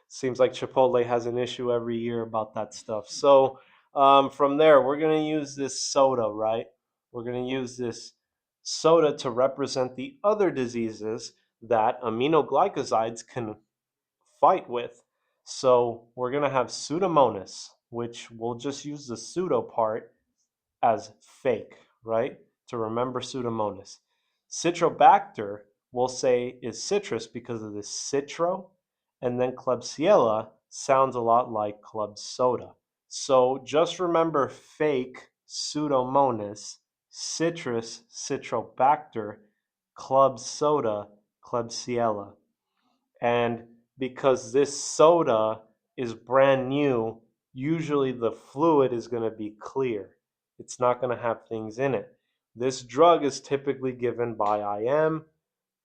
seems like Chipotle has an issue every year about that stuff. So from there, we're going to use this soda, right? We're going to use this soda to represent the other diseases that aminoglycosides can fight with. So we're going to have Pseudomonas, which we'll just use the pseudo part as fake, right? To remember Pseudomonas. Citrobacter, we'll say, is citrus because of this citro, and then Klebsiella sounds a lot like club soda. So just remember fake Pseudomonas, citrus, Citrobacter, club soda, Klebsiella. And because this soda is brand new, usually the fluid is going to be clear. It's not going to have things in it. This drug is typically given by IM,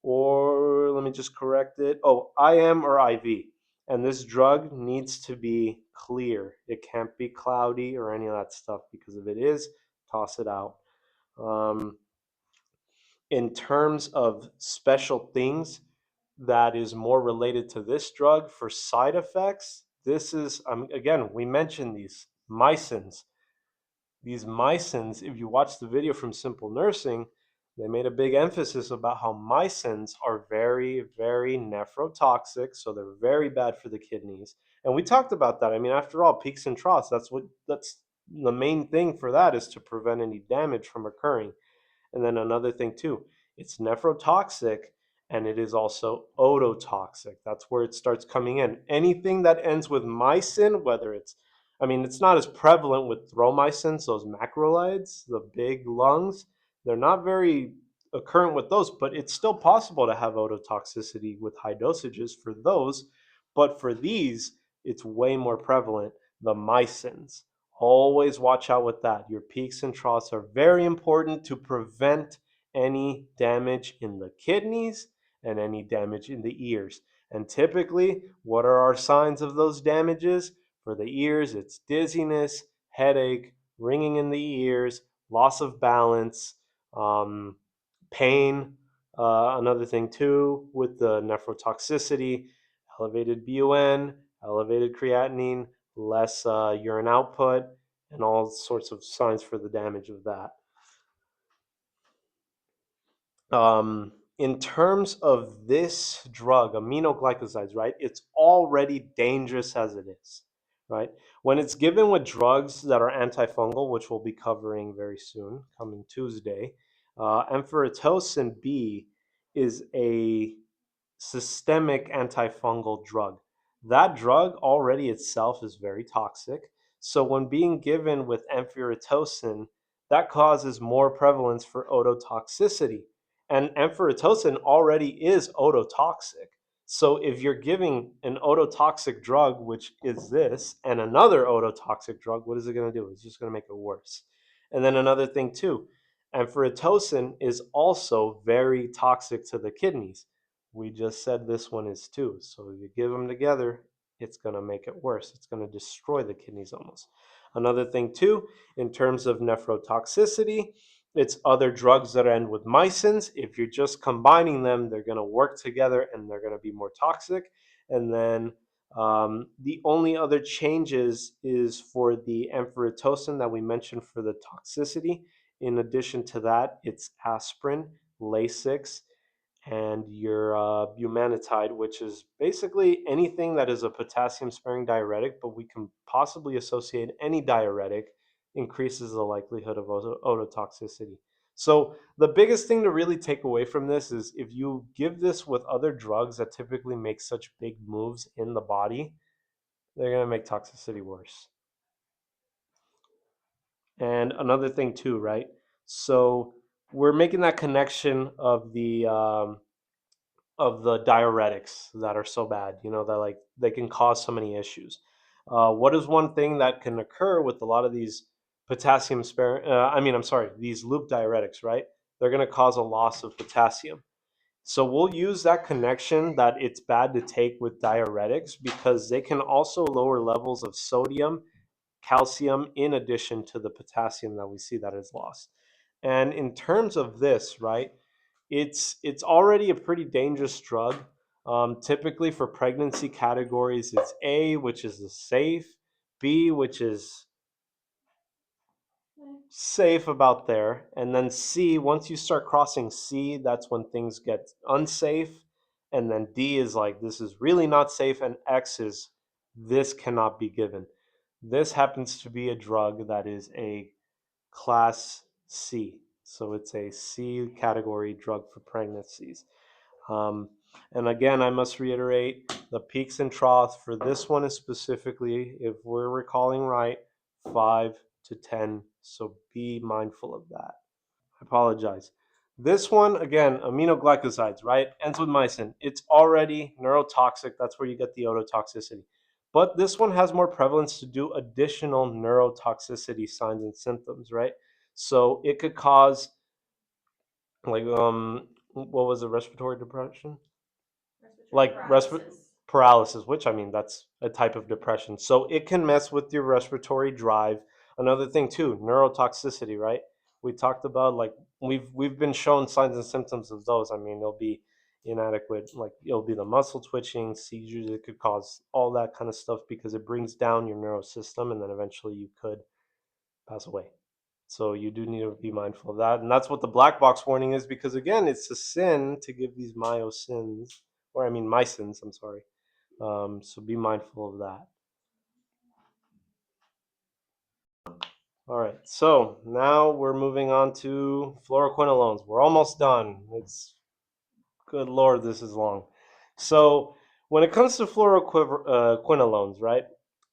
or let me just correct it. Oh, IM or IV. And this drug needs to be clear. It can't be cloudy or any of that stuff because if it is, toss it out. Um, in terms of special things that is more related to this drug for side effects, this is, again, we mentioned these mycins. These mycins, if you watch the video from Simple Nursing, they made a big emphasis about how mycins are very, very nephrotoxic, so they're very bad for the kidneys. And we talked about that. I mean, after all, peaks and troughs, that's the main thing for that is to prevent any damage from occurring. And then another thing too, it's nephrotoxic and it is also ototoxic. That's where it starts coming in. Anything that ends with mycin, whether it's, I mean, it's not as prevalent with thromycins, those macrolides, the big lungs. They're not very occurrent with those, but it's still possible to have ototoxicity with high dosages for those. But for these, it's way more prevalent, the mycins. Always watch out with that. Your peaks and troughs are very important to prevent any damage in the kidneys and any damage in the ears. And typically, what are our signs of those damages? For the ears, it's dizziness, headache, ringing in the ears, loss of balance, um, pain. Another thing, too, with the nephrotoxicity, elevated BUN, elevated creatinine, less urine output, and all sorts of signs for the damage of that. In terms of this drug, aminoglycosides, right? It's already dangerous as it is, right? When it's given with drugs that are antifungal, which we'll be covering very soon, coming Tuesday, amphotericin B is a systemic antifungal drug. That drug already itself is very toxic. So when being given with amphotericin, that causes more prevalence for ototoxicity. And amphotericin already is ototoxic. So if you're giving an ototoxic drug, which is this, and another ototoxic drug, what is it going to do? It's just going to make it worse. And then another thing too, amphotericin is also very toxic to the kidneys. We just said this one is too. So if you give them together, it's going to make it worse. It's going to destroy the kidneys almost. Another thing too, in terms of nephrotoxicity, it's other drugs that end with mycins. If you're just combining them, they're going to work together and they're going to be more toxic. And then the only other changes is for the amphotericin that we mentioned for the toxicity. In addition to that, it's aspirin, Lasix, and your bumanitide, which is basically anything that is a potassium sparing diuretic, but we can possibly associate any diuretic increases the likelihood of ototoxicity. So the biggest thing to really take away from this is if you give this with other drugs that typically make such big moves in the body, they're going to make toxicity worse. And another thing too, right? So we're making that connection of the diuretics that are so bad, that like they can cause so many issues. What is one thing that can occur with a lot of these potassium sparing? I'm sorry, these loop diuretics, right? They're going to cause a loss of potassium. So we'll use that connection that it's bad to take with diuretics because they can also lower levels of sodium, calcium, in addition to the potassium that we see that is lost. And in terms of this, right, it's already a pretty dangerous drug. Typically for pregnancy categories, it's A, which is the safe, B, which is safe about there, and then C. Once you start crossing C, that's when things get unsafe, and then D is like this is really not safe, and X is this cannot be given. This happens to be a drug that is a class C. So it's a C category drug for pregnancies. Um, and again, I must reiterate the peaks and troughs for this one is specifically, if we're recalling right, 5 to 10. So be mindful of that. I apologize. This one, again, aminoglycosides, right? Ends with mycin. It's already neurotoxic. That's where you get the ototoxicity. But this one has more prevalence to do additional neurotoxicity signs and symptoms, right? So it could cause like what was it, respiratory depression? Like paralysis, which I mean that's a type of depression. So it can mess with your respiratory drive. Another thing too, neurotoxicity, right? We talked about like we've been shown signs and symptoms of those. I mean, it'll be inadequate, like it'll be the muscle twitching, seizures. It could cause all that kind of stuff because it brings down your nervous system, and then eventually you could pass away. So you do need to be mindful of that. And that's what the black box warning is because again, it's a sin to give these myosins, or I mean mycins, I'm sorry. So be mindful of that. All right, so now we're moving on to fluoroquinolones. We're almost done. It's good Lord, this is long. So when it comes to fluoroquinolones, right?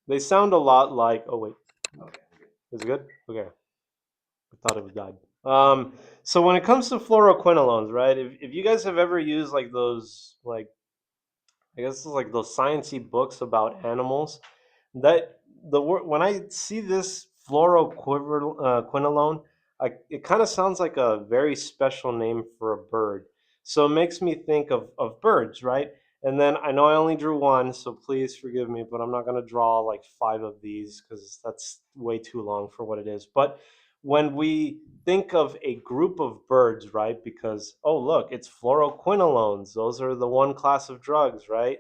They sound a lot like. Oh wait, Okay. is it good? Okay, I thought it was died. So when it comes to fluoroquinolones, right? If you guys have ever used like those, like I guess it's like those sciencey books about animals, that the word when I see this fluoroquinolone. It kind of sounds like a very special name for a bird. So it makes me think of birds, right? And then I know I only drew one, so please forgive me, but I'm not going to draw like five of these because that's way too long for what it is. But when we think of a group of birds, right? Because, oh, look, it's fluoroquinolones. Those are the one class of drugs, right?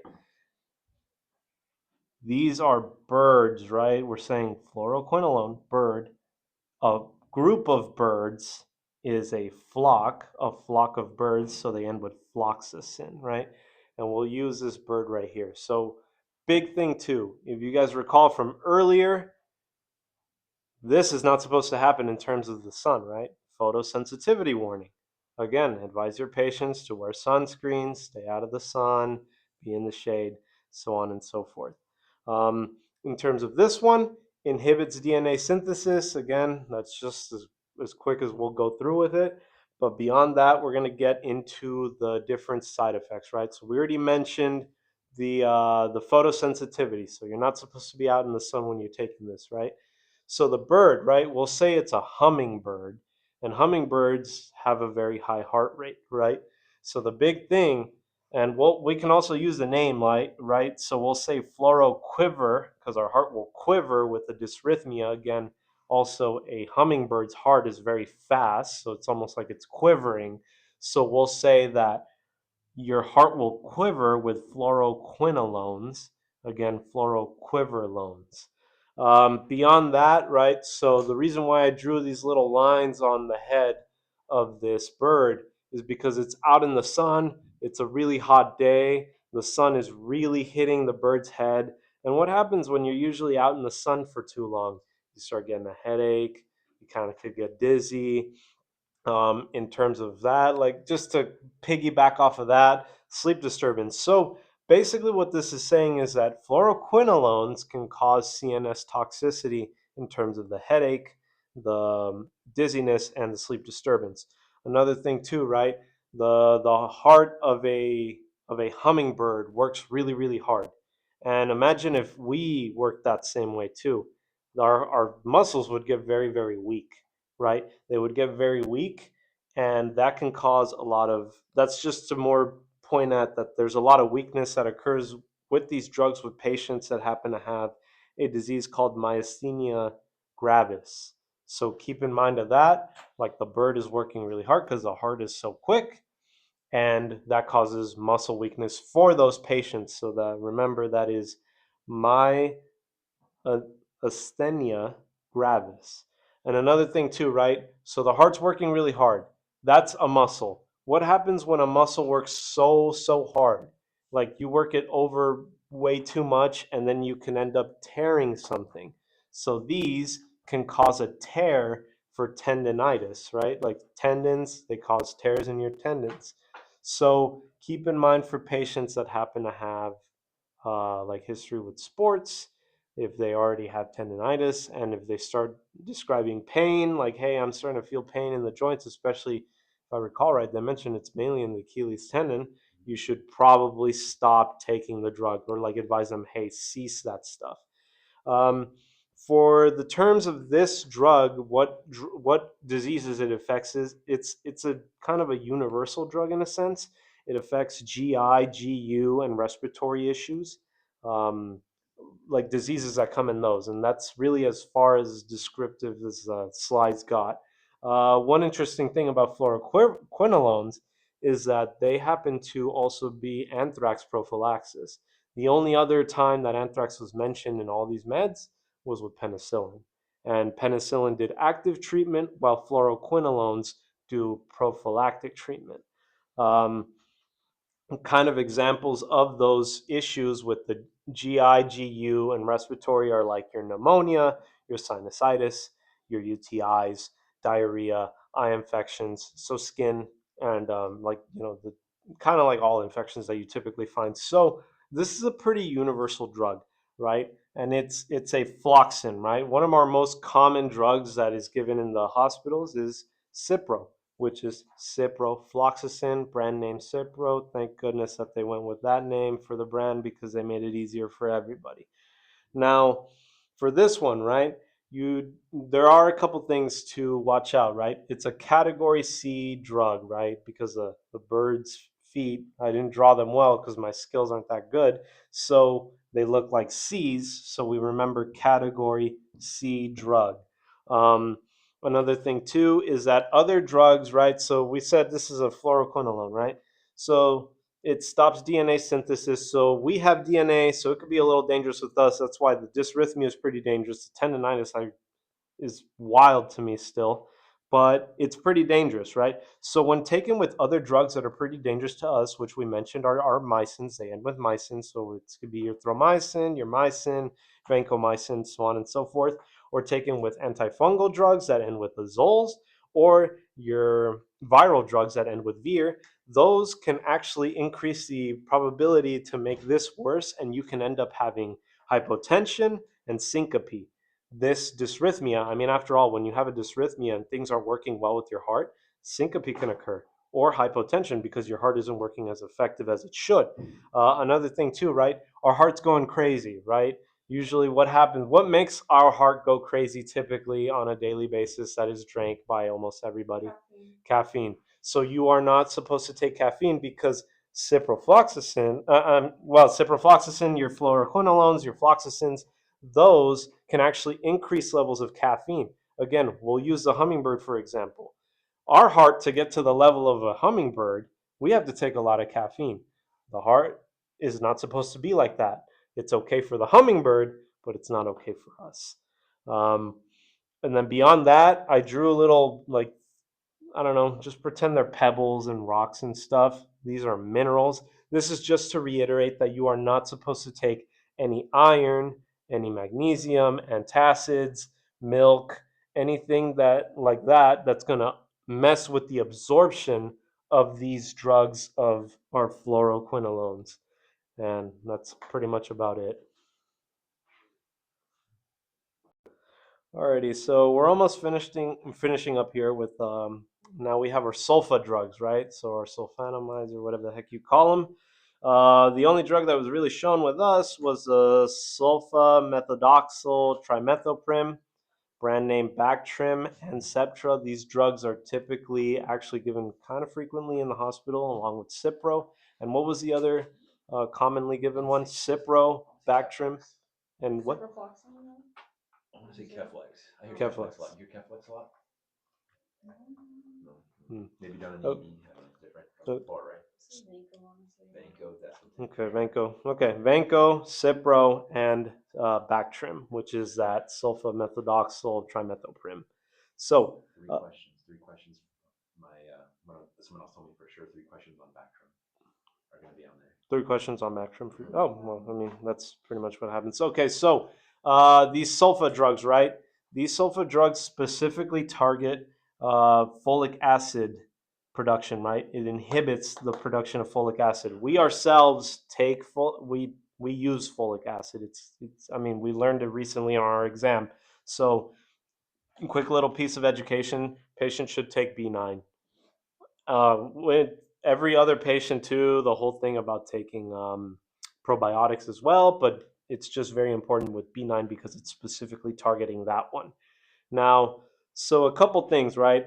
These are birds, right? We're saying fluoroquinolone, bird. A group of birds is a flock of birds, so they end with floxacin, right? And we'll use this bird right here. So, big thing too, if you guys recall from earlier, this is not supposed to happen in terms of the sun, right? Photosensitivity warning. Again, advise your patients to wear sunscreens, stay out of the sun, be in the shade, so on and so forth. In terms of this one, inhibits DNA synthesis. Again, that's just as quick as we'll go through with it. But beyond that, we're going to get into the different side effects, right? So we already mentioned the photosensitivity. So you're not supposed to be out in the sun when you're taking this, right? So the bird, right? We'll say it's a hummingbird, and hummingbirds have a very high heart rate, right? So the big thing, and we can also use the name, like, right? So we'll say fluoroquiver because our heart will quiver with the dysrhythmia. Again, also a hummingbird's heart is very fast, so it's almost like it's quivering. So we'll say that your heart will quiver with fluoroquinolones. Again, fluoroquiverlones. Beyond that, right? So the reason why I drew these little lines on the head of this bird is because it's out in the sun. It's a really hot day. The sun is really hitting the bird's head. And what happens when you're usually out in the sun for too long? You start getting a headache. You kind of could get dizzy. In terms of that, like just to piggyback off of that, sleep disturbance. So basically, what this is saying is that fluoroquinolones can cause CNS toxicity in terms of the headache, the dizziness, and the sleep disturbance. Another thing too, right? The heart of a hummingbird works really really hard, and imagine if we worked that same way too. Our muscles would get very very weak, right? They would get very weak, and that can cause a lot of. That's just to more point at that there's a lot of weakness that occurs with these drugs with patients that happen to have a disease called myasthenia gravis. So keep in mind of that, like the bird is working really hard because the heart is so quick, and that causes muscle weakness for those patients. So that remember that is my a, asthenia gravis. And another thing too, right? So the heart's working really hard. That's a muscle. What happens when a muscle works so hard? Like you work it over way too much and then you can end up tearing something. So these can cause a tear for tendonitis, right? Like tendons, they cause tears in your tendons. So keep in mind for patients that happen to have like history with sports, if they already have tendonitis, and if they start describing pain, like, hey, I'm starting to feel pain in the joints, especially if I recall right, they mentioned it's mainly in the Achilles tendon, you should probably stop taking the drug or like advise them, hey, cease that stuff. Um, for the terms of this drug, what diseases it affects is it's a kind of a universal drug in a sense. It affects GI, GU, and respiratory issues, um, like diseases that come in those, and that's really as far as descriptive as slides got. One interesting thing about fluoroquinolones is that they happen to also be anthrax prophylaxis. The only other time that anthrax was mentioned in all these meds was with penicillin. And penicillin did active treatment while fluoroquinolones do prophylactic treatment. Um, Kind of examples of those issues with the GI, GU, and respiratory are like your pneumonia, your sinusitis, your UTIs, diarrhea, eye infections, so skin, and like the kind of like all infections that you typically find. So this is a pretty universal drug, right? And it's a floxin, right? One of our most common drugs that is given in the hospitals is Cipro, which is ciprofloxacin, brand name Cipro. Thank goodness that they went with that name for the brand because they made it easier for everybody. Now, for this one, right? there are a couple things to watch out, right? It's a category C drug, right? Because the bird's feet, I didn't draw them well because my skills aren't that good. So they look like C's. So we remember category C drug. Um, Another thing too is that other drugs, right? So we said this is a fluoroquinolone, right? So it stops DNA synthesis. So we have DNA, so it could be a little dangerous with us. That's why the dysrhythmia is pretty dangerous. The tendonitis is wild to me still, but it's pretty dangerous, right? So when taken with other drugs that are pretty dangerous to us, which we mentioned are mycins, they end with mycin, so it could be your thromycin, your mycin, vancomycin, so on and so forth, or taken with antifungal drugs that end with azoles, or your viral drugs that end with vir. Those can actually increase the probability to make this worse, and you can end up having hypotension and syncope. This dysrhythmia, I mean, after all, when you have a dysrhythmia and things aren't working well with your heart, syncope can occur, or hypotension because your heart isn't working as effective as it should. Another thing, too, right? Our heart's going crazy, right? Usually, what happens, what makes our heart go crazy typically on a daily basis that is drank by almost everybody? Caffeine. Caffeine. So, you are not supposed to take caffeine because ciprofloxacin, your fluoroquinolones, your floxacins, those can actually increase levels of caffeine. Again, we'll use the hummingbird for example. Our heart, to get to the level of a hummingbird, we have to take a lot of caffeine. The heart is not supposed to be like that. It's okay for the hummingbird, but it's not okay for us. Um, and then beyond that, I drew a little like I don't know, just pretend they're pebbles and rocks and stuff. These are minerals. This is just to reiterate that you are not supposed to take any iron, any magnesium, antacids, milk, anything that like that that's going to mess with the absorption of these drugs of our fluoroquinolones. And that's pretty much about it. Alrighty, so we're almost finishing up here with now we have our sulfa drugs, right? So our sulfonamides or whatever the heck you call them. The only drug that was really shown with us was sulfa methodoxyl trimethoprim, brand name Bactrim and Septra. These drugs are typically actually given kind of frequently in the hospital along with Cipro. And what was the other commonly given one? Cipro, Bactrim, and what? Ciprofloxacin. I want to say Keflex. I hear Keflex. Keflex a lot. You hear Keflex a lot? No. Hmm. Maybe down in Oh, ED. I don't know. It's different. uh, Far, right? Vanco, honestly. Banco, that's what okay, Vanco. Okay, Vanco, Cipro, and Bactrim, which is that sulfamethodoxyl trimethoprim. So, Three uh, questions. Three questions. My someone else told me for sure. Three questions on Bactrim are going to be on there. three questions on Bactrim. Oh, well, I mean, that's pretty much what happens. Okay, so these sulfa drugs, right? These sulfa drugs specifically target folic acid production, right? It inhibits the production of folic acid. We ourselves take we use folic acid. It's I mean, we learned it recently on our exam. So, quick little piece of education: patients should take B9 with every other patient too. The whole thing about taking probiotics as well, but it's just very important with B9 because it's specifically targeting that one. Now, so a couple things, right?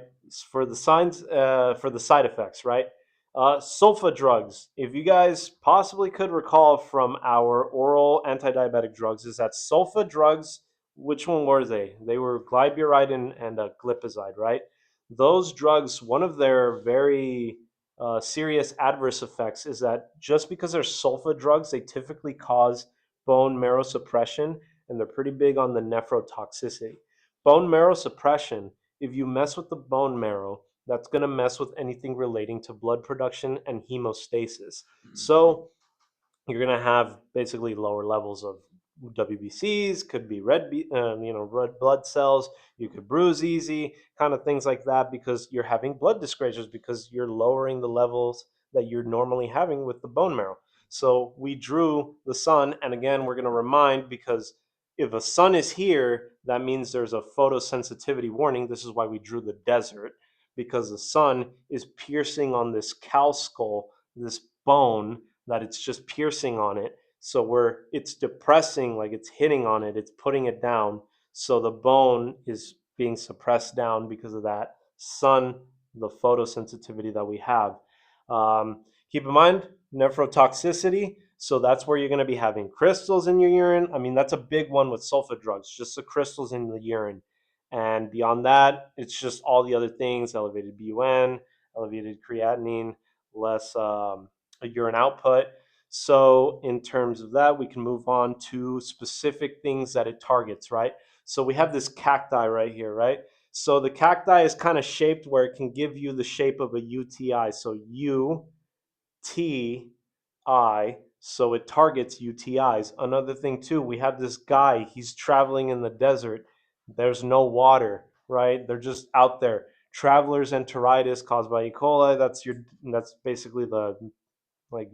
For the signs, for the side effects, right? Sulfa drugs. If you guys possibly could recall from our oral anti-diabetic drugs, is that sulfa drugs? Which one were they? They were glyburide and glipizide, right? Those drugs, one of their very serious adverse effects is that just because they're sulfa drugs, they typically cause bone marrow suppression, and they're pretty big on the nephrotoxicity. Bone marrow suppression, if you mess with the bone marrow, that's going to mess with anything relating to blood production and hemostasis. So you're going to have basically lower levels of WBCs, could be red blood cells. You could bruise easy, kind of things like that, because you're having blood discretions because you're lowering the levels that you're normally having with the bone marrow. So we drew the sun, and again, we're going to remind because if a sun is here, that means there's a photosensitivity warning. This is why we drew the desert, because the sun is piercing on this cow skull, this bone that it's just piercing on it. So it's depressing, like it's hitting on it, it's putting it down. So the bone is being suppressed down because of that sun, the photosensitivity that we have. Keep in mind, nephrotoxicity. So that's where you're going to be having crystals in your urine. I mean, that's a big one with sulfa drugs, just the crystals in the urine. And beyond that, it's just all the other things: elevated BUN, elevated creatinine, less urine output. So, in terms of that, we can move on to specific things that it targets, right? So, we have this cacti right here, right? So, the cacti is kind of shaped where it can give you the shape of a UTI. So, UTI. So, it targets UTIs. Another thing, too, we have this guy, he's traveling in the desert. There's no water, right? They're just out there. Traveler's enteritis caused by E. coli. That's basically the, like,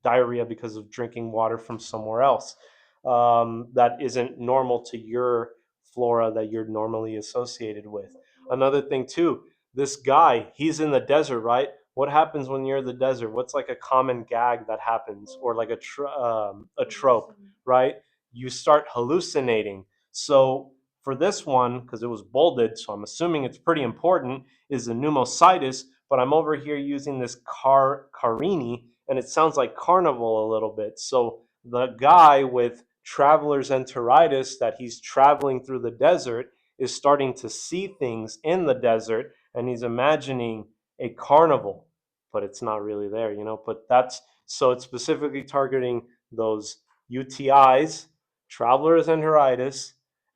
diarrhea because of drinking water from somewhere else, that isn't normal to your flora that you're normally associated with. Another thing too, this guy, he's in the desert, right? What happens when you're in the desert? What's like a common gag that happens, or like a trope, right? You start hallucinating. So for this one, because it was bolded, so I'm assuming it's pretty important, is the pneumocitis. But I'm over here using this carini, and it sounds like carnival a little bit. So the guy with traveler's enteritis, that he's traveling through the desert, is starting to see things in the desert, and he's imagining a carnival, but it's not really there. But that's, so it's specifically targeting those UTIs, traveler's enteritis,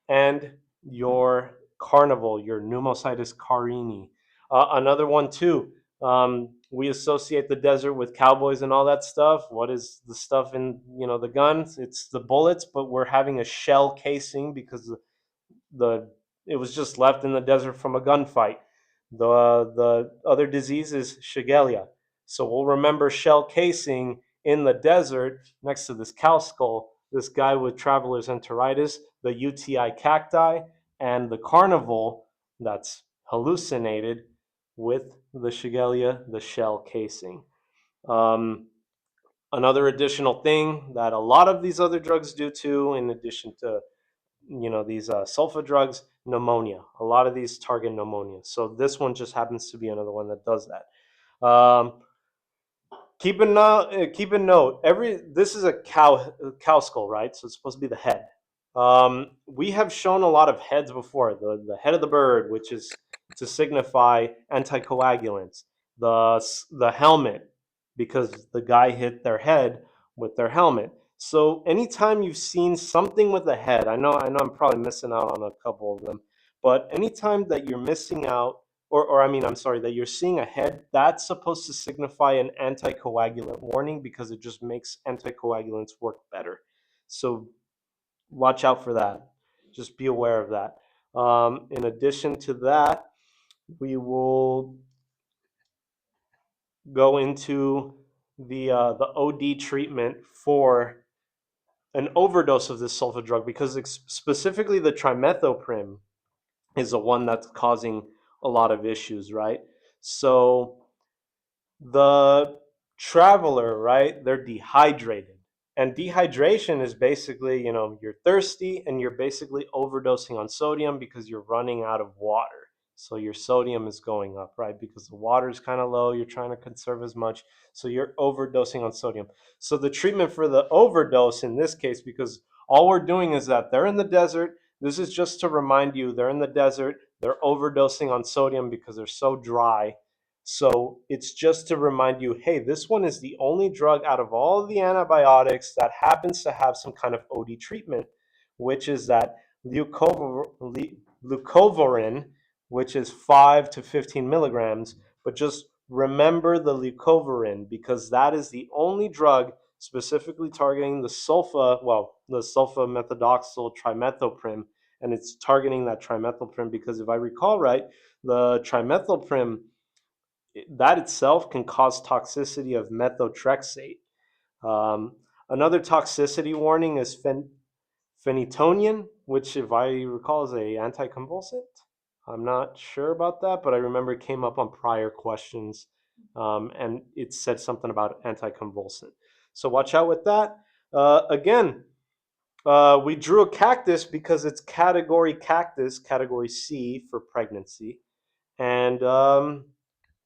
and your carnival, your pneumocitis carini. Another one too. We associate the desert with cowboys and all that stuff. What is the stuff in the guns? It's the bullets, but we're having a shell casing because the it was just left in the desert from a gunfight. The other disease is Shigella. So we'll remember shell casing in the desert next to this cow skull, this guy with traveler's enteritis, the UTI cacti, and the carnival that's hallucinated with the Shigella, the shell casing. Um, Another additional thing that a lot of these other drugs do too, in addition to these sulfa drugs, pneumonia. A lot of these target pneumonia. So this one just happens to be another one that does that. Keep a note. This is a cow skull, right? So it's supposed to be the head. We have shown a lot of heads before. The head of the bird, which is to signify anticoagulants. The helmet, because the guy hit their head with their helmet. So anytime you've seen something with a head, I know I'm probably missing out on a couple of them, but anytime that you're missing out, or I mean, I'm sorry, that you're seeing a head, that's supposed to signify an anticoagulant warning, because it just makes anticoagulants work better. So watch out for that. Just be aware of that. In addition to that, we will go into the OD treatment for an overdose of this sulfa drug, because specifically the trimethoprim is the one that's causing a lot of issues, right? So the traveler, right? They're dehydrated. And dehydration is basically, you're thirsty and you're basically overdosing on sodium because you're running out of water. So your sodium is going up, right? Because the water is kind of low, you're trying to conserve as much. So you're overdosing on sodium. So the treatment for the overdose in this case, because all we're doing is that they're in the desert. This is just to remind you they're in the desert. They're overdosing on sodium because they're so dry. So it's just to remind you, hey, this one is the only drug out of all of the antibiotics that happens to have some kind of OD treatment, which is that leucovorin, which is 5 to 15 milligrams. But just remember the leucovorin, because that is the only drug specifically targeting the sulfa methodoxyl trimethoprim, and it's targeting that trimethoprim because, if I recall right, the trimethoprim, that itself can cause toxicity of methotrexate. Um, Another toxicity warning is phenytoin, which, if I recall, is a anticonvulsant. I'm not sure about that, but I remember it came up on prior questions, and it said something about anticonvulsant. So watch out with that. Again, We drew a cactus because it's category cactus, category C for pregnancy. And other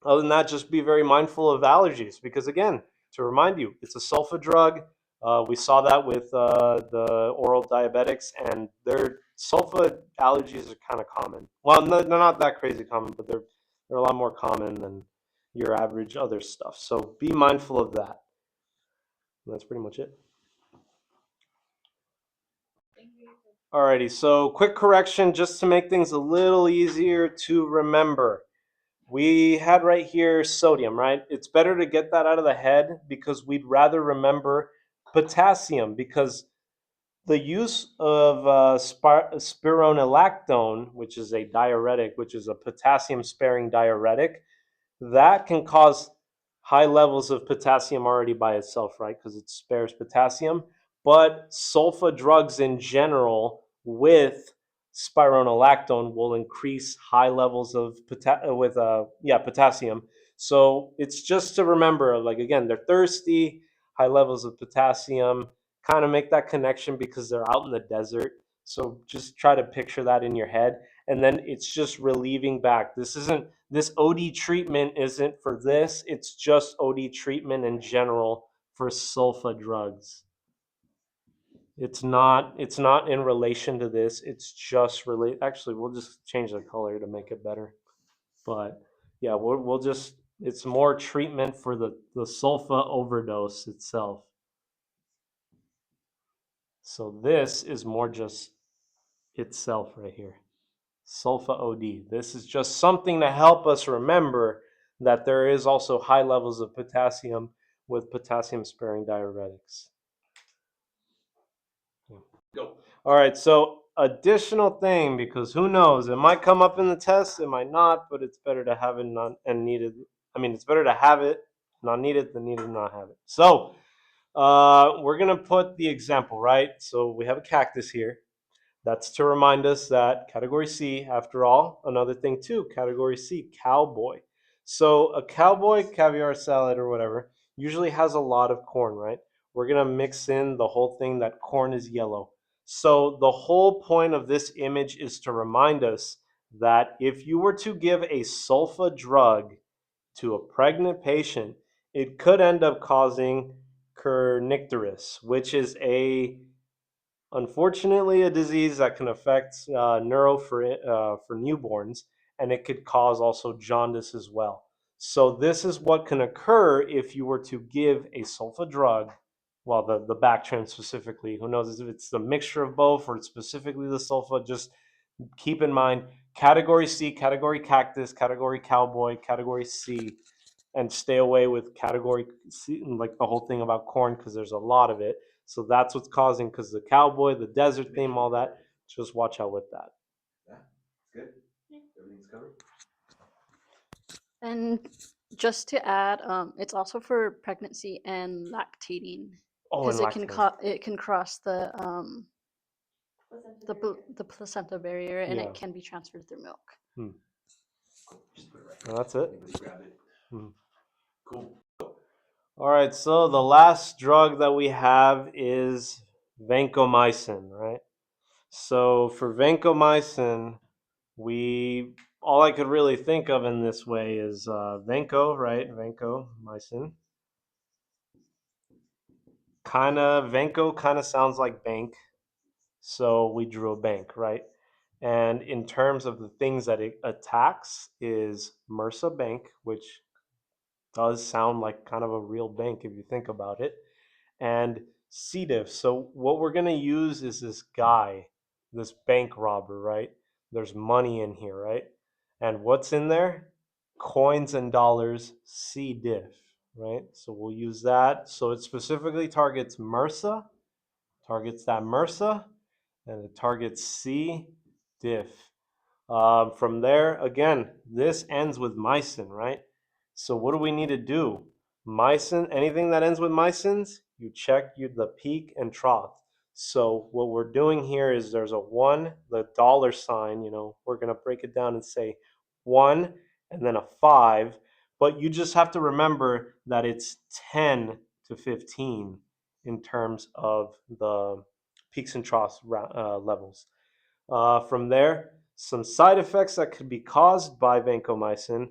than that, just be very mindful of allergies because, again, to remind you, it's a sulfa drug. We saw that with the oral diabetics, and their sulfa allergies are kind of common. Well, no, they're not that crazy common, but they're a lot more common than your average other stuff. So be mindful of that. And that's pretty much it. Alrighty, so quick correction just to make things a little easier to remember. We had right here sodium, right? It's better to get that out of the head because we'd rather remember potassium because the use of spironolactone, which is a diuretic, which is a potassium sparing diuretic, that can cause high levels of potassium already by itself, right? Because it spares potassium. But sulfa drugs in general with spironolactone will increase high levels of potassium. So it's just to remember, like again, they're thirsty, high levels of potassium. Kind of make that connection because they're out in the desert. So just try to picture that in your head, and then it's just relieving back. This OD treatment isn't for this. It's just OD treatment in general for sulfa drugs. It's not in relation to this. It's just relate. Actually, we'll just change the color to make it better. But yeah, we'll just it's more treatment for the sulfa overdose itself. So this is more just itself right here. Sulfa OD. This is just something to help us remember that there is also high levels of potassium with potassium sparing diuretics. Go. All right, so additional thing, because who knows, it might come up in the test, it might not, but it's better to have it not and needed. I mean, it's better to have it not needed than needed not have it. So we're gonna put the example, right? So we have a cactus here. That's to remind us that category C, after all, another thing too, category C, cowboy. So a cowboy caviar salad or whatever usually has a lot of corn, right? We're going to mix in the whole thing that corn is yellow. So the whole point of this image is to remind us that if you were to give a sulfa drug to a pregnant patient, it could end up causing kernicterus, which is unfortunately a disease that can affect neuro for newborns, and it could cause also jaundice as well. So this is what can occur if you were to give a sulfa drug, well, the Bactrim specifically. Who knows if it's the mixture of both or it's specifically the sulfa? Just keep in mind category C, category cactus, category cowboy, category C, and stay away with category C, like the whole thing about corn, because there's a lot of it. So that's what's causing, because the cowboy, the desert theme, all that. Just watch out with that. Yeah, it's good. Everything's covered. And just to add, it's also for pregnancy and lactating Oh, and because lactate. it can cross Placenta barrier. the placenta barrier and Yeah. it can be transferred through milk. Just put it right And that's it. Anybody grab it. Cool. All right. So the last drug that we have is vancomycin, right? So for vancomycin, we all I could really think of in this way is vanco, right? Vancomycin. Vanco kind of sounds like bank, so we drew a bank, right? And in terms of the things that it attacks is MRSA bank, which does sound like kind of a real bank if you think about it, and C. diff. So what we're gonna use is this guy, this bank robber, right? There's money in here, right? And what's in there? Coins and dollars, C. diff, right? So we'll use that. So it specifically targets MRSA, targets that MRSA, and it targets C. diff. From there, again, this ends with mycin, right? So what do we need to do? Mycin, anything that ends with mycins, you check the peak and trough. So what we're doing here is there's a one, the dollar sign, we're going to break it down and say one and then a five, but you just have to remember that it's 10 to 15 in terms of the peaks and troughs levels. From there, some side effects that could be caused by vancomycin.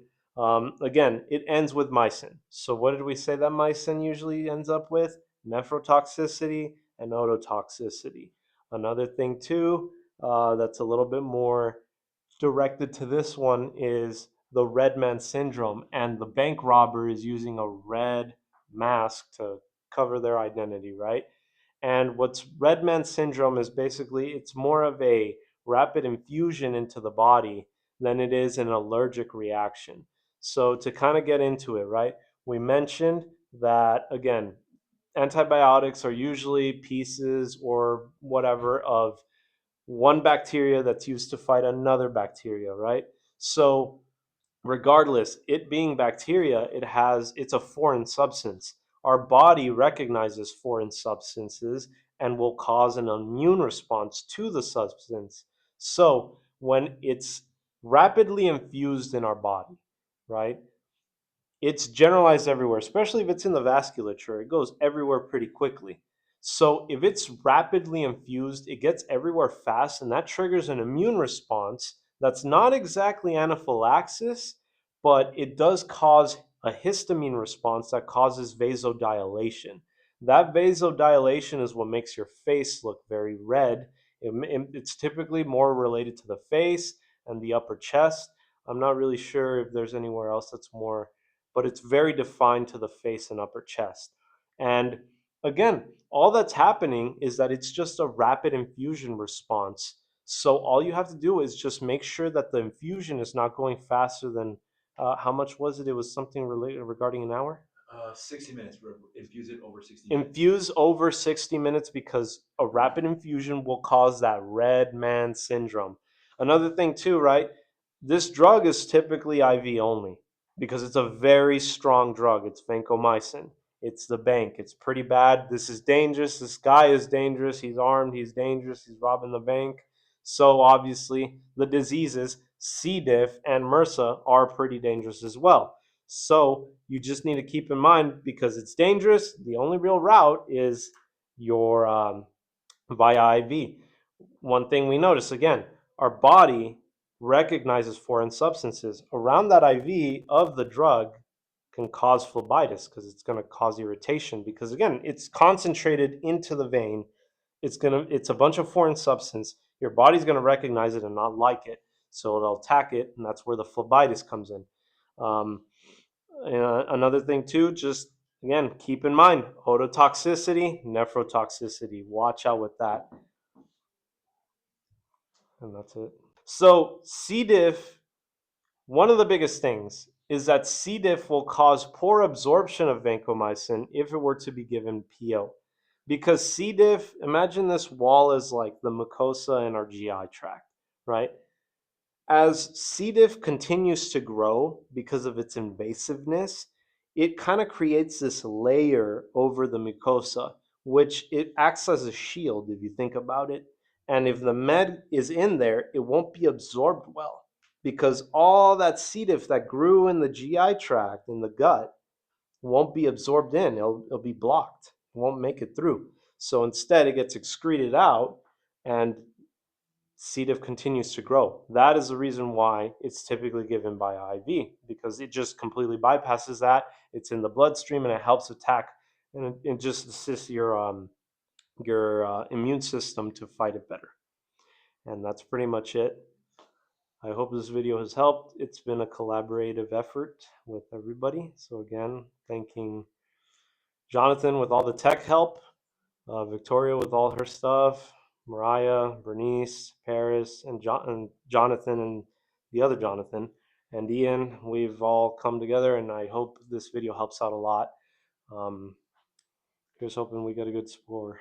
Again, it ends with mycin. So, what did we say that mycin usually ends up with? Nephrotoxicity and ototoxicity. Another thing, too, that's a little bit more directed to this one is the red man syndrome, and the bank robber is using a red mask to cover their identity, right? And what's red man syndrome is basically it's more of a rapid infusion into the body than it is an allergic reaction. So to kind of get into it, right? We mentioned that again, antibiotics are usually pieces or whatever of one bacteria that's used to fight another bacteria, right? So regardless, it being bacteria, it's a foreign substance. Our body recognizes foreign substances and will cause an immune response to the substance. So when it's rapidly infused in our body, right? It's generalized everywhere, especially if it's in the vasculature. It goes everywhere pretty quickly. So if it's rapidly infused, it gets everywhere fast, and that triggers an immune response that's not exactly anaphylaxis, but it does cause a histamine response that causes vasodilation. That vasodilation is what makes your face look very red. It's typically more related to the face and the upper chest. I'm not really sure if there's anywhere else that's more, but it's very defined to the face and upper chest. And again, all that's happening is that it's just a rapid infusion response. So all you have to do is just make sure that the infusion is not going faster than how much was it? It was something related regarding an hour. 60 minutes. Infuse it over 60 minutes. Infuse over 60 minutes because a rapid infusion will cause that red man syndrome. Another thing, too, right? This drug is typically IV only because it's a very strong drug. It's vancomycin. It's the bank. It's pretty bad. This is dangerous. This guy is dangerous. He's armed. He's dangerous. He's robbing the bank. So obviously, the diseases C. diff and MRSA are pretty dangerous as well. So you just need to keep in mind because it's dangerous. The only real route is your via IV. One thing we notice again, our body recognizes foreign substances around that IV of the drug can cause phlebitis because it's going to cause irritation because again it's concentrated into the vein. It's a bunch of foreign substance. Your body's going to recognize it and not like it, so it'll attack it, and that's where the phlebitis comes in. um, Another thing too, just again, keep in mind ototoxicity, nephrotoxicity. Watch out with that. And that's it. So C. diff, one of the biggest things is that C. diff will cause poor absorption of vancomycin if it were to be given PO. Because C. diff, imagine this wall is like the mucosa in our GI tract, right? As C. diff continues to grow because of its invasiveness, it kind of creates this layer over the mucosa, which it acts as a shield if you think about it. And if the med is in there, it won't be absorbed well because all that C. diff that grew in the GI tract, in the gut, won't be absorbed in. It'll be blocked. It won't make it through. So instead, it gets excreted out, and C. diff continues to grow. That is the reason why it's typically given by IV because it just completely bypasses that. It's in the bloodstream and it helps attack and it just assists your immune system to fight it better. And that's pretty much it. I hope this video has helped. It's been a collaborative effort with everybody. So again, thanking Jonathan with all the tech help, Victoria with all her stuff, Mariah, Bernice, Paris, and Jonathan, and the other Jonathan, and Ian. We've all come together, and I hope this video helps out a lot. Here's hoping we get a good score.